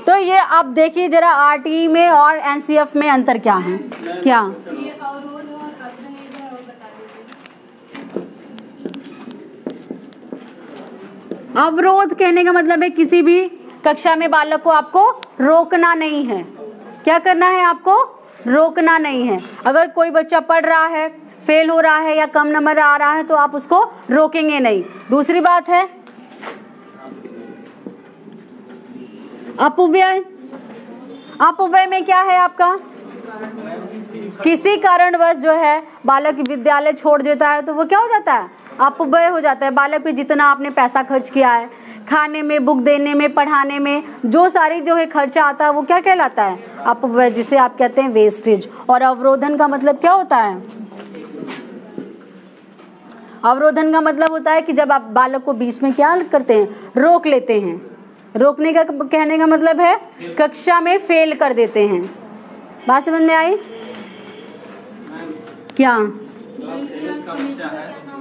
Speaker 1: तो ये आप देखिए जरा आरटीई में और एनसीएफ में अंतर क्या है। क्या? अवरोध कहने का मतलब है किसी भी कक्षा में बालक को आपको रोकना नहीं है। क्या करना है? आपको रोकना नहीं है। अगर कोई बच्चा पढ़ रहा है, फेल हो रहा है या कम नंबर आ रहा है तो आप उसको रोकेंगे नहीं। दूसरी बात है अपव्यय। अपव्यय में क्या है आपका, किसी कारणवश जो है बालक विद्यालय छोड़ देता है तो वो क्या हो जाता है, अपव्यय हो जाता है। बालक पे जितना आपने पैसा खर्च किया है, खाने में, बुक देने में, पढ़ाने में, जो सारी जो है खर्चा आता है वो क्या कहलाता है, अपव्यय, जिसे आप कहते हैं वेस्टेज। और अवरोधन का मतलब क्या होता है, अवरोधन का मतलब होता है कि जब आप बालक को बीच में क्या करते हैं, रोक लेते हैं। रोकने का कहने का मतलब है कक्षा में फेल कर देते हैं। बात समझ में आई? क्या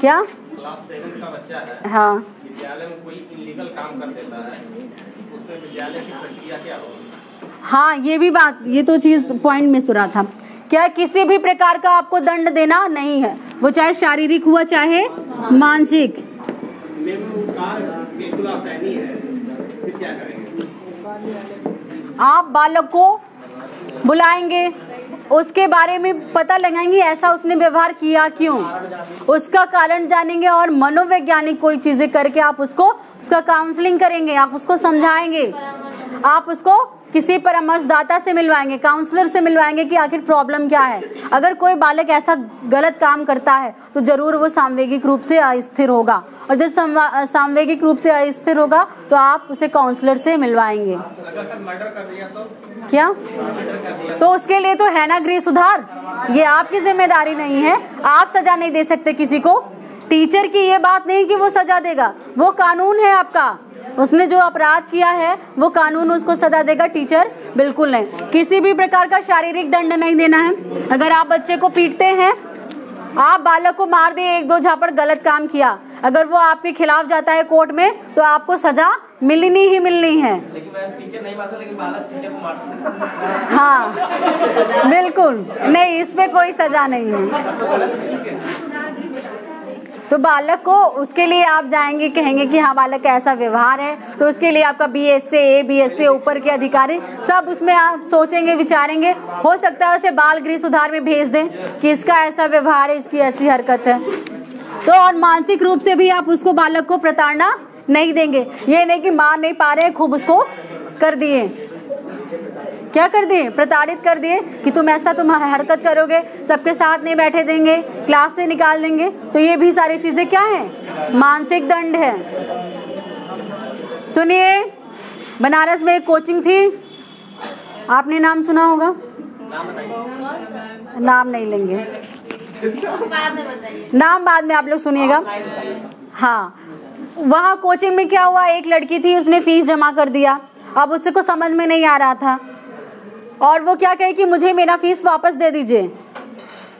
Speaker 1: क्या?
Speaker 2: क्लास 7 का बच्चा है,
Speaker 1: हाँ,
Speaker 2: विद्यालय में कोई इलीगल काम कर देता है, उसमें विद्यालय की प्रक्रिया क्या होगी?
Speaker 1: हाँ, ये भी बात, ये तो चीज पॉइंट में सुना था। क्या किसी भी प्रकार का आपको दंड देना नहीं है, वो चाहे शारीरिक हुआ चाहे मानसिक।
Speaker 2: क्या करेंगे?
Speaker 1: आप बालक को बुलाएंगे, उसके बारे में पता लगाएंगे ऐसा उसने व्यवहार किया क्यों, उसका कारण जानेंगे और मनोवैज्ञानिक कोई चीज़ें करके आप उसको उसका काउंसलिंग करेंगे, आप उसको समझाएंगे, आप उसको किसी परामर्शदाता से मिलवाएंगे, काउंसलर से मिलवाएंगे कि आखिर प्रॉब्लम क्या है। अगर कोई बालक ऐसा गलत काम करता है तो ज़रूर वो सामवेगिक रूप से अस्थिर होगा, और जब सामवेगिक रूप से अस्थिर होगा तो आप उसे काउंसलर से मिलवाएंगे।
Speaker 2: अगर सर मर्डर कर दिया तो
Speaker 1: क्या? तो उसके लिए तो है ना गृह सुधार, ये आपकी जिम्मेदारी नहीं है, आप सजा नहीं दे सकते किसी को। टीचर की ये बात नहीं कि वो सजा देगा, वो कानून है आपका, उसने जो अपराध किया है वो कानून उसको सजा देगा, टीचर बिल्कुल नहीं। किसी भी प्रकार का शारीरिक दंड नहीं देना है। अगर आप बच्चे को पीटते हैं, आप बालक को मार दिए, एक दो झापड़ गलत काम किया, अगर वो आपके खिलाफ जाता है कोर्ट में तो आपको सजा मिलनी ही मिलनी है।
Speaker 2: लेकिन मैम टीचर नहीं मार सकता, लेकिन बालक टीचर को मार सकता है।
Speaker 1: हाँ बिल्कुल नहीं, इसमें कोई सजा नहीं है। तो बालक को उसके लिए आप जाएंगे, कहेंगे कि हाँ बालक का ऐसा व्यवहार है, तो उसके लिए आपका BSA, BSA ऊपर के अधिकारी सब उसमें आप सोचेंगे, विचारेंगे, हो सकता है उसे बाल गृह सुधार में भेज दें कि इसका ऐसा व्यवहार है, इसकी ऐसी हरकत है। तो और मानसिक रूप से भी आप उसको बालक को प्रताड़ना नहीं देंगे, ये नहीं कि मार नहीं पा रहे खूब उसको कर दिए, क्या कर दिए, प्रताड़ित कर दिए कि तुम ऐसा तुम हरकत करोगे, सबके साथ नहीं बैठे देंगे, क्लास से निकाल देंगे। तो ये भी सारी चीजें क्या है, मानसिक दंड है। सुनिए, बनारस में एक कोचिंग थी, आपने नाम सुना होगा, नाम नहीं लेंगे, नाम बाद में आप लोग सुनिएगा। हाँ, वहाँ कोचिंग में क्या हुआ, एक लड़की थी, उसने फीस जमा कर दिया, अब उससे को समझ में नहीं आ रहा था और वो क्या कहे कि मुझे मेरा फीस वापस दे दीजिए।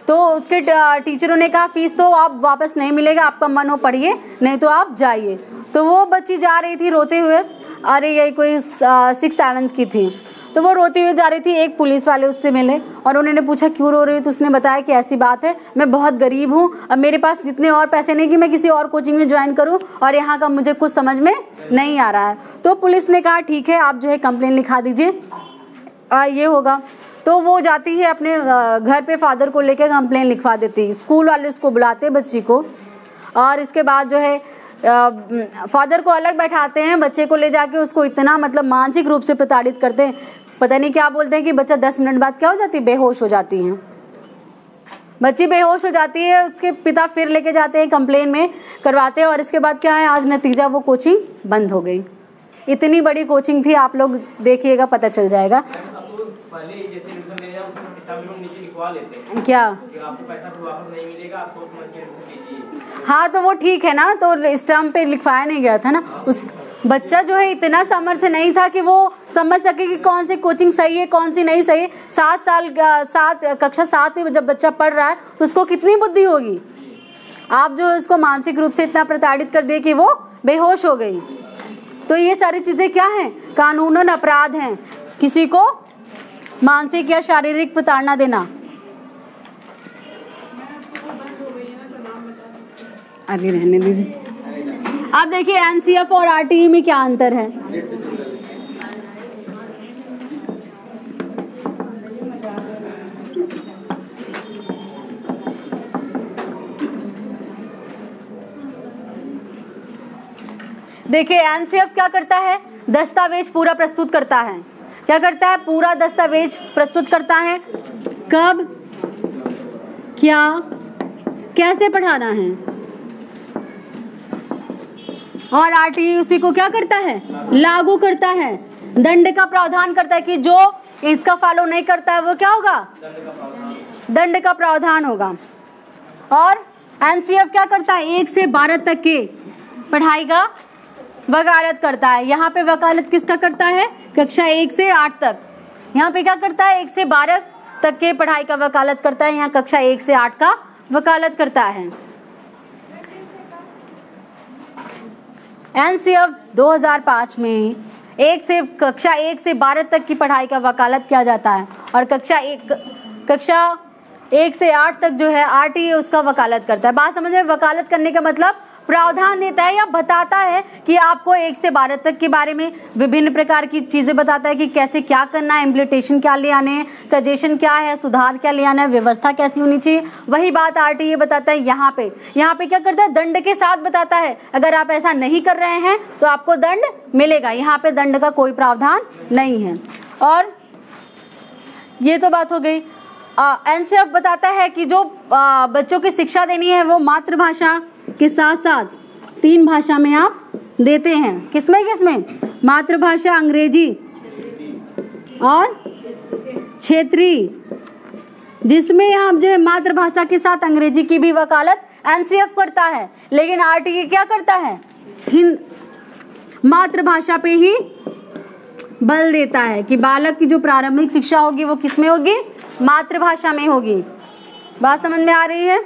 Speaker 1: तो उसके टीचरों ने कहा फीस तो आप वापस नहीं मिलेगा, आपका मन हो पढ़िए, नहीं तो आप जाइए। तो वो बच्ची जा रही थी रोते हुए, अरे ये कोई 6th-7th की थी, तो वो रोती हुई जा रही थी। एक पुलिस वाले उससे मिले और उन्होंने पूछा क्यों रो रही है, तो उसने बताया कि ऐसी बात है, मैं बहुत गरीब हूँ, अब मेरे पास इतने और पैसे नहीं कि मैं किसी और कोचिंग में ज्वाइन करूँ और यहाँ का मुझे कुछ समझ में नहीं आ रहा है। तो पुलिस ने कहा ठीक है, आप जो है कंप्लेन लिखा दीजिए, ये होगा। तो वो जाती है अपने घर पे फादर को लेकर कंप्लेन लिखवा देती, स्कूल वाले उसको बुलाते बच्ची को, और इसके बाद जो है फादर को अलग बैठाते हैं, बच्चे को ले जाके उसको इतना मतलब मानसिक रूप से प्रताड़ित करते हैं, पता नहीं क्या बोलते हैं कि बच्चा 10 मिनट बाद क्या हो जाती है, बेहोश हो जाती है, बच्ची बेहोश हो जाती है। उसके पिता फिर लेके जाते हैं, कंप्लेन में करवाते हैं, और इसके बाद क्या है, आज नतीजा वो कोचिंग बंद हो गई। इतनी बड़ी कोचिंग थी, आप लोग देखिएगा पता चल जाएगा।
Speaker 2: पहले जैसे एडमिशन ले जाओ उसमें किताब लोग नीचे लिखवा लेते हैं
Speaker 1: क्या
Speaker 2: कि आपको पैसा फिर वापस नहीं मिलेगा, आप सोच समझ के एडमिशन लीजिए।
Speaker 1: हाँ तो वो ठीक है ना, तो स्टैम्प पे लिखवाया नहीं गया था ना। उस बच्चा जो है इतना सामर्थ्य नहीं था कि वो समझ सके कि कौन सी कोचिंग सही है कौन सी नहीं सही। 7 कक्षा 7 में जब बच्चा पढ़ रहा है तो उसको कितनी बुद्धि होगी। आप जो है उसको मानसिक रूप से इतना प्रताड़ित कर दिए कि वो बेहोश हो गई। तो ये सारी चीज़ें क्या हैं, कानूनन अपराध हैं, किसी को मानसिक या शारीरिक प्रताड़ना देना। अभी रहने दीजिए। अब देखिए एनसीएफ और आरटीई में क्या अंतर है। देखिए एनसीएफ क्या करता है, दस्तावेज पूरा प्रस्तुत करता है। क्या करता है, पूरा दस्तावेज प्रस्तुत करता है, कब क्या कैसे पढ़ाना है। और आरटीई उसी को क्या करता है, लागू करता है, दंड का प्रावधान करता है कि जो इसका फॉलो नहीं करता है वो क्या होगा, दंड का प्रावधान होगा। और एनसीएफ क्या करता है, 1 से 12 तक के पढ़ाई का वकालत करता है। यहाँ पे वकालत किसका करता है, कक्षा 1 से 8 तक। यहाँ पे क्या करता है, 1 से 12 तक के पढ़ाई का वकालत करता है, यहाँ कक्षा 1 से 8 का वकालत करता है। एनसीएफ 2005 में कक्षा 1 से 12 तक की पढ़ाई का वकालत किया जाता है, और कक्षा 1 से 8 तक जो है आरटीई उसका वकालत करता है। बात समझ में, वकालत करने का मतलब प्रावधान देता है या बताता है कि आपको 1 से 12 तक के बारे में विभिन्न प्रकार की चीज़ें बताता है कि कैसे क्या करना है, इम्प्लीमेंटेशन क्या ले आने हैं, सजेशन क्या है, सुधार क्या ले आना है, व्यवस्था कैसी होनी चाहिए। वही बात आरटीए बताता है यहाँ पे क्या करता है, दंड के साथ बताता है। अगर आप ऐसा नहीं कर रहे हैं तो आपको दंड मिलेगा। यहाँ पे दंड का कोई प्रावधान नहीं है। और ये तो बात हो गई। एनसीएफ बताता है कि जो बच्चों की शिक्षा देनी है वो मातृभाषा के साथ साथ 3 भाषा में आप देते हैं। किसमें मातृभाषा अंग्रेजी और क्षेत्रीय, जिसमें आप जो है मातृभाषा के साथ अंग्रेजी की भी वकालत एनसीएफ करता है। लेकिन आरटीए क्या करता है, मातृभाषा पे ही बल देता है कि बालक की जो प्रारंभिक शिक्षा होगी वो किसमें होगी, मातृभाषा में होगी। बात समझ में आ रही है?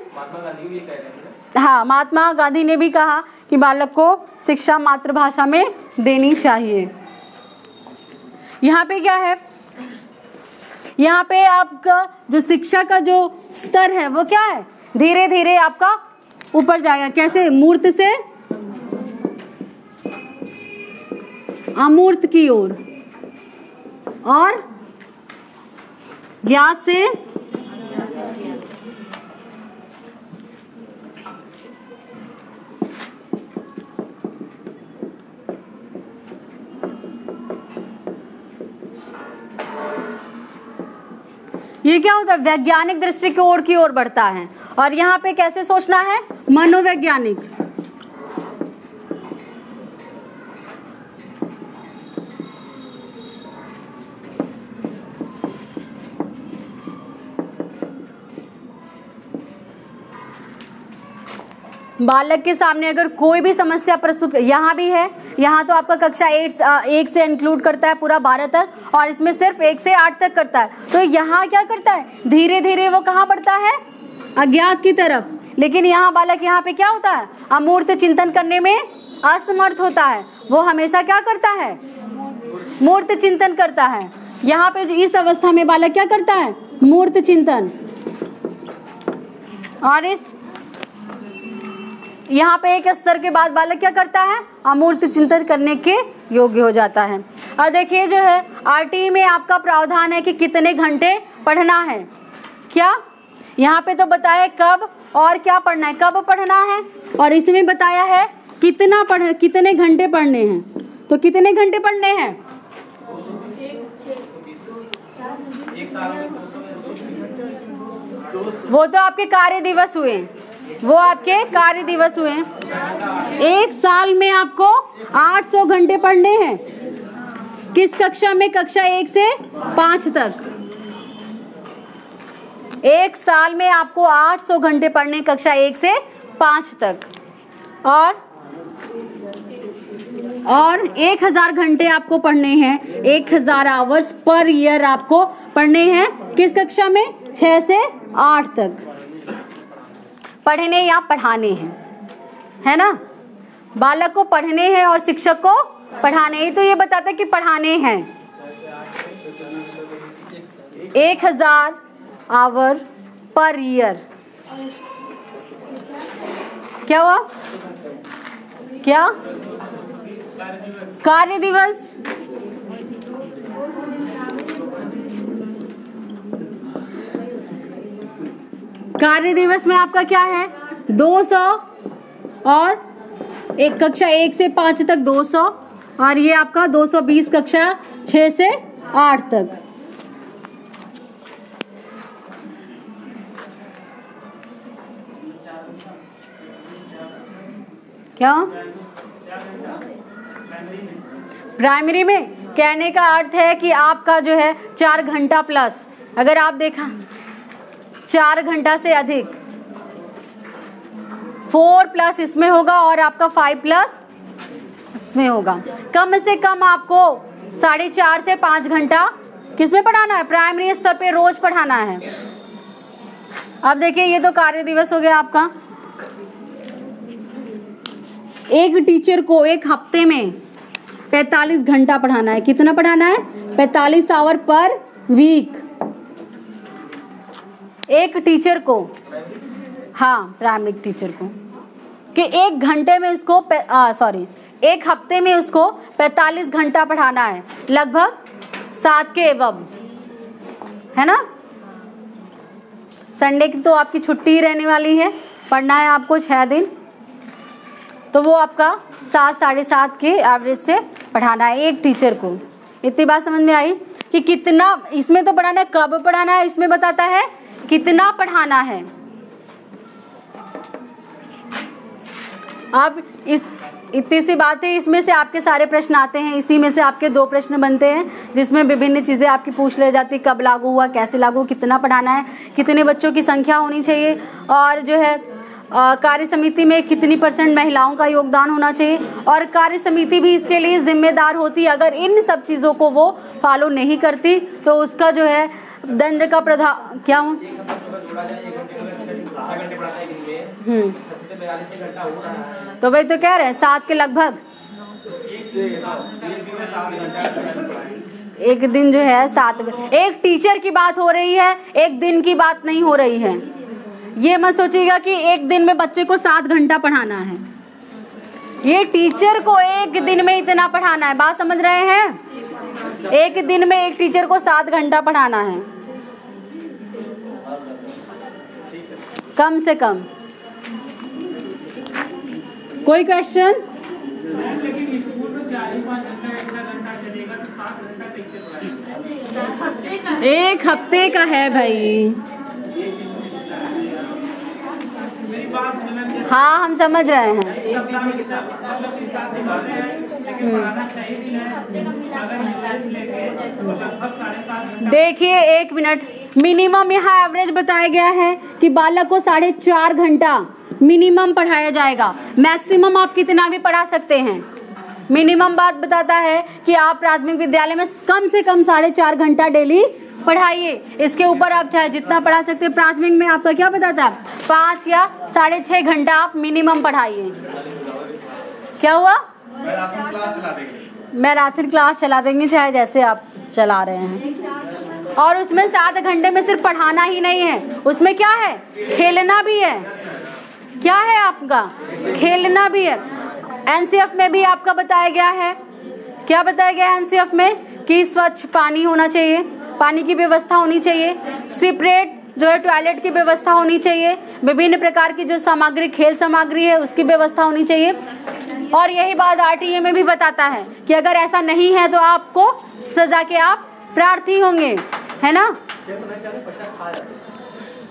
Speaker 1: हाँ, महात्मा गांधी ने भी कहा कि बालक को शिक्षा मातृभाषा में देनी चाहिए। यहाँ पे क्या है, यहाँ पे आपका जो शिक्षा का जो स्तर है वो क्या है, धीरे धीरे आपका ऊपर जाएगा। कैसे, मूर्त से अमूर्त की ओर और ज्ञात से ये क्या होता है, वैज्ञानिक दृष्टिकोण की ओर बढ़ता है। और यहाँ पे कैसे सोचना है, मनोवैज्ञानिक। बालक के सामने अगर कोई भी समस्या प्रस्तुत, यहाँ भी है, यहाँ तो आपका कक्षा 1 से इंक्लूड करता है पूरा 12 तक, और इसमें सिर्फ 1 से 8 तक करता है। तो यहाँ क्या करता है, धीरे धीरे वो कहाँ बढ़ता है, अज्ञात की तरफ। लेकिन यहाँ बालक यहाँ पे क्या होता है, अमूर्त चिंतन करने में असमर्थ होता है। वो हमेशा क्या करता है, मूर्त चिंतन करता है। यहाँ पे जो इस अवस्था में बालक क्या करता है, मूर्त चिंतन। और इस यहाँ पे एक स्तर के बाद बालक क्या करता है, अमूर्त चिंतन करने के योग्य हो जाता है। और देखिए जो है आरटीई में आपका प्रावधान है कि कितने घंटे पढ़ना है। क्या यहाँ पे तो बताया कब और क्या पढ़ना है, कब पढ़ना है, और इसमें बताया है कितने घंटे पढ़ने हैं। तो कितने घंटे पढ़ने हैं, वो तो आपके कार्य दिवस हुए, वो आपके कार्य दिवस हुए। 1 साल में आपको 800 घंटे पढ़ने हैं। किस कक्षा में, कक्षा 1 से 5 तक। 1 साल में आपको 800 घंटे पढ़ने, कक्षा 1 से 5 तक। और 1000 घंटे आपको पढ़ने हैं, 1000 आवर्स पर ईयर आपको पढ़ने हैं। किस कक्षा में, 6 से 8 तक पढ़ने या पढ़ाने हैं, है ना। बालक को पढ़ने हैं और शिक्षक को पढ़ाने हैं। तो ये बताता है कि पढ़ाने हैं 1000 आवर पर ईयर। क्या हुआ, क्या, कार्य दिवस। कार्य दिवस में आपका क्या है, 200, और एक कक्षा 1 से 5 तक 200, और ये आपका 220 कक्षा 6 से 8 तक। क्या प्राइमरी में कहने का अर्थ है कि आपका जो है 4 घंटा प्लस, अगर आप देखा 4 घंटा से अधिक, 4 प्लस इसमें होगा और आपका 5 प्लस इसमें होगा। कम से कम आपको 4.5 से 5 घंटा किसमें पढ़ाना है, प्राइमरी स्तर पे रोज पढ़ाना है। अब देखिए ये तो कार्य दिवस हो गया आपका। एक टीचर को एक हफ्ते में 45 घंटा पढ़ाना है। कितना पढ़ाना है, 45 आवर पर वीक एक टीचर को। हाँ, प्राइमरी टीचर को कि एक घंटे में इसको एक हफ्ते में उसको 45 घंटा पढ़ाना है, लगभग 7 के एवब, है ना। संडे की तो आपकी छुट्टी रहने वाली है, पढ़ना है आपको 6 दिन, तो वो आपका 7 साढ़े 7 के एवरेज से पढ़ाना है एक टीचर को। इतनी बात समझ में आई कि कितना इसमें तो पढ़ाना है, कब पढ़ाना है इसमें बताता है, कितना पढ़ाना है। अब इस इतनी सी बात है, इसमें से आपके सारे प्रश्न आते हैं, इसी में से आपके 2 प्रश्न बनते हैं जिसमें विभिन्न चीज़ें आपकी पूछ ले जाती, कब लागू हुआ, कैसे लागू, कितना पढ़ाना है, कितने बच्चों की संख्या होनी चाहिए, और जो है कार्य समिति में कितनी % महिलाओं का योगदान होना चाहिए, और कार्य समिति भी इसके लिए जिम्मेदार होती है। अगर इन सब चीज़ों को वो फॉलो नहीं करती तो उसका जो है दंड का प्रावधान क्या हो। तो भाई तो कह रहे हैं 7 के लगभग, एक दिन जो है 7, एक टीचर की बात हो रही है, एक दिन की बात नहीं हो रही है। ये मत सोचिएगा कि एक दिन में बच्चे को 7 घंटा पढ़ाना है, ये टीचर को एक दिन में इतना पढ़ाना है। बात समझ रहे हैं, एक दिन में एक टीचर को 7 घंटा पढ़ाना है कम से कम। कोई क्वेश्चन? एक हफ्ते का है भाई। हाँ हम समझ रहे हैं। देखिए 1 मिनट, मिनिमम यहाँ एवरेज बताया गया है कि बालक को 4.5 घंटा मिनिमम पढ़ाया जाएगा, मैक्सिमम आप कितना भी पढ़ा सकते हैं। मिनिमम बात बताता है कि आप प्राथमिक विद्यालय में कम से कम 4.5 घंटा डेली पढ़ाइए, इसके ऊपर आप चाहे जितना पढ़ा सकते हैं। प्राथमिक में आपका क्या बताता है, 5 या 6.5 घंटा आप मिनिमम पढ़ाइए। क्या हुआ? मैराथन क्लास चला देंगे, चाहे जैसे आप चला रहे हैं। और उसमें 7 घंटे में सिर्फ पढ़ाना ही नहीं है, उसमें क्या है, खेलना भी है। क्या है आपका, खेलना भी है। एनसीएफ में भी आपका बताया गया है, क्या बताया गया है एनसीएफ में, कि स्वच्छ पानी होना चाहिए, पानी की व्यवस्था होनी चाहिए, सेपरेट जो है टॉयलेट की व्यवस्था होनी चाहिए, विभिन्न प्रकार की जो सामग्री, खेल सामग्री है उसकी व्यवस्था होनी चाहिए। और यही बात आरटीए में भी बताता है कि अगर ऐसा नहीं है तो आपको सजा के आप प्रार्थी होंगे, है ना।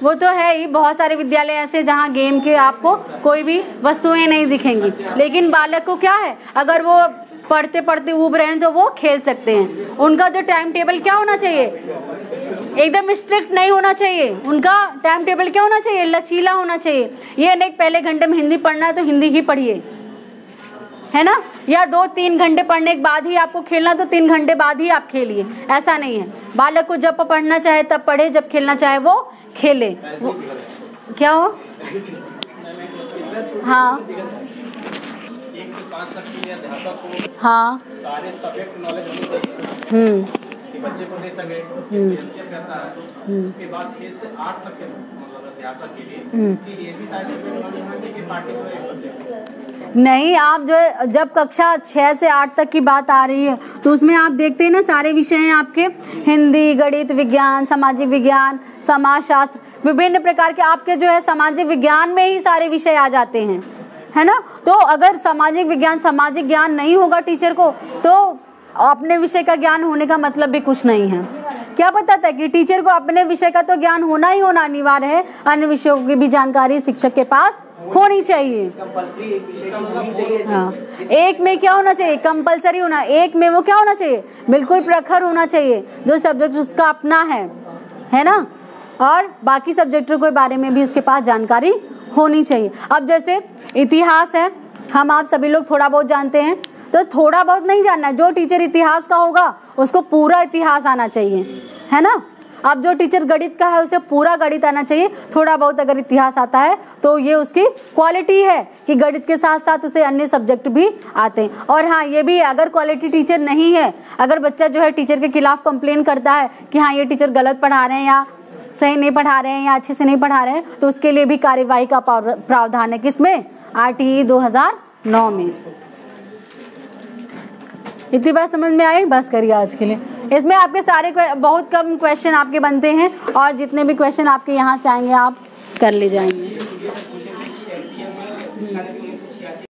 Speaker 1: वो तो है ही, बहुत सारे विद्यालय ऐसे जहाँ गेम के आपको कोई भी वस्तुएं नहीं दिखेंगी, लेकिन बालक को क्या है, अगर वो पढ़ते पढ़ते ऊब रहे हैं तो वो खेल सकते हैं। उनका जो टाइम टेबल क्या होना चाहिए, एकदम स्ट्रिक्ट नहीं होना चाहिए, उनका टाइम टेबल क्या होना चाहिए, लचीला होना चाहिए। ये नहीं पहले घंटे में हिंदी पढ़ना है तो हिंदी ही पढ़िए, है ना, या 2-3 घंटे पढ़ने के बाद ही आपको खेलना तो 3 घंटे बाद ही आप खेलिए, ऐसा नहीं है। बालक को जब पढ़ना चाहे तब पढ़े, जब खेलना चाहे वो खेले। क्या हो, हाँ
Speaker 2: 1 से 5 तक के लिए अध्यापक को
Speaker 1: हाँ
Speaker 2: सारे सब्जेक्ट नॉलेज होनी चाहिए कि बच्चे को दे सके। एनसीएफ कहता है उसके बाद 6 से 8 तक के मतलब अध्यापक के लिए उसके लिए भी सारे सब्जेक्ट पार्टिकुलर सब्जेक्ट
Speaker 1: नहीं। आप जो जब कक्षा 6 से 8 तक की बात आ रही है तो उसमें आप देखते हैं ना, सारे विषय हैं आपके, हिंदी, गणित, विज्ञान, सामाजिक विज्ञान, समाजशास्त्र, विभिन्न प्रकार के आपके जो है सामाजिक विज्ञान में ही सारे विषय आ जाते हैं, है ना। तो अगर सामाजिक विज्ञान, सामाजिक ज्ञान नहीं होगा टीचर को तो अपने विषय का ज्ञान होने का मतलब भी कुछ नहीं है। क्या बताता है कि टीचर को अपने विषय का तो ज्ञान होना ही होना अनिवार्य है, अन्य विषयों की भी जानकारी शिक्षक के पास होनी चाहिए। हाँ, एक में क्या होना चाहिए, कंपलसरी होना, एक में वो क्या होना चाहिए, बिल्कुल प्रखर होना चाहिए, जो सब्जेक्ट उसका अपना है ना। और बाकी सब्जेक्टों के बारे में भी उसके पास जानकारी होनी चाहिए। अब जैसे इतिहास है, हम आप सभी लोग थोड़ा बहुत जानते हैं, तो थोड़ा बहुत नहीं जानना है, जो टीचर इतिहास का होगा उसको पूरा इतिहास आना चाहिए, है ना। अब जो टीचर गणित का है उसे पूरा गणित आना चाहिए, थोड़ा बहुत अगर इतिहास आता है तो ये उसकी क्वालिटी है कि गणित के साथ साथ उसे अन्य सब्जेक्ट भी आते हैं। और हाँ ये भी, अगर क्वालिटी टीचर नहीं है, अगर बच्चा जो है टीचर के खिलाफ कंप्लेन करता है कि हाँ ये टीचर गलत पढ़ा रहे हैं या सही नहीं पढ़ा रहे हैं या अच्छे से नहीं पढ़ा रहे हैं, तो उसके लिए भी कार्यवाही का प्रावधान है, किसमें, RTE 2009 में। इतनी बात समझ में आई? बस करिए आज के लिए। इसमें आपके सारे बहुत कम क्वेश्चन आपके बनते हैं और जितने भी क्वेश्चन आपके यहाँ से आएंगे आप कर ले जाएंगे।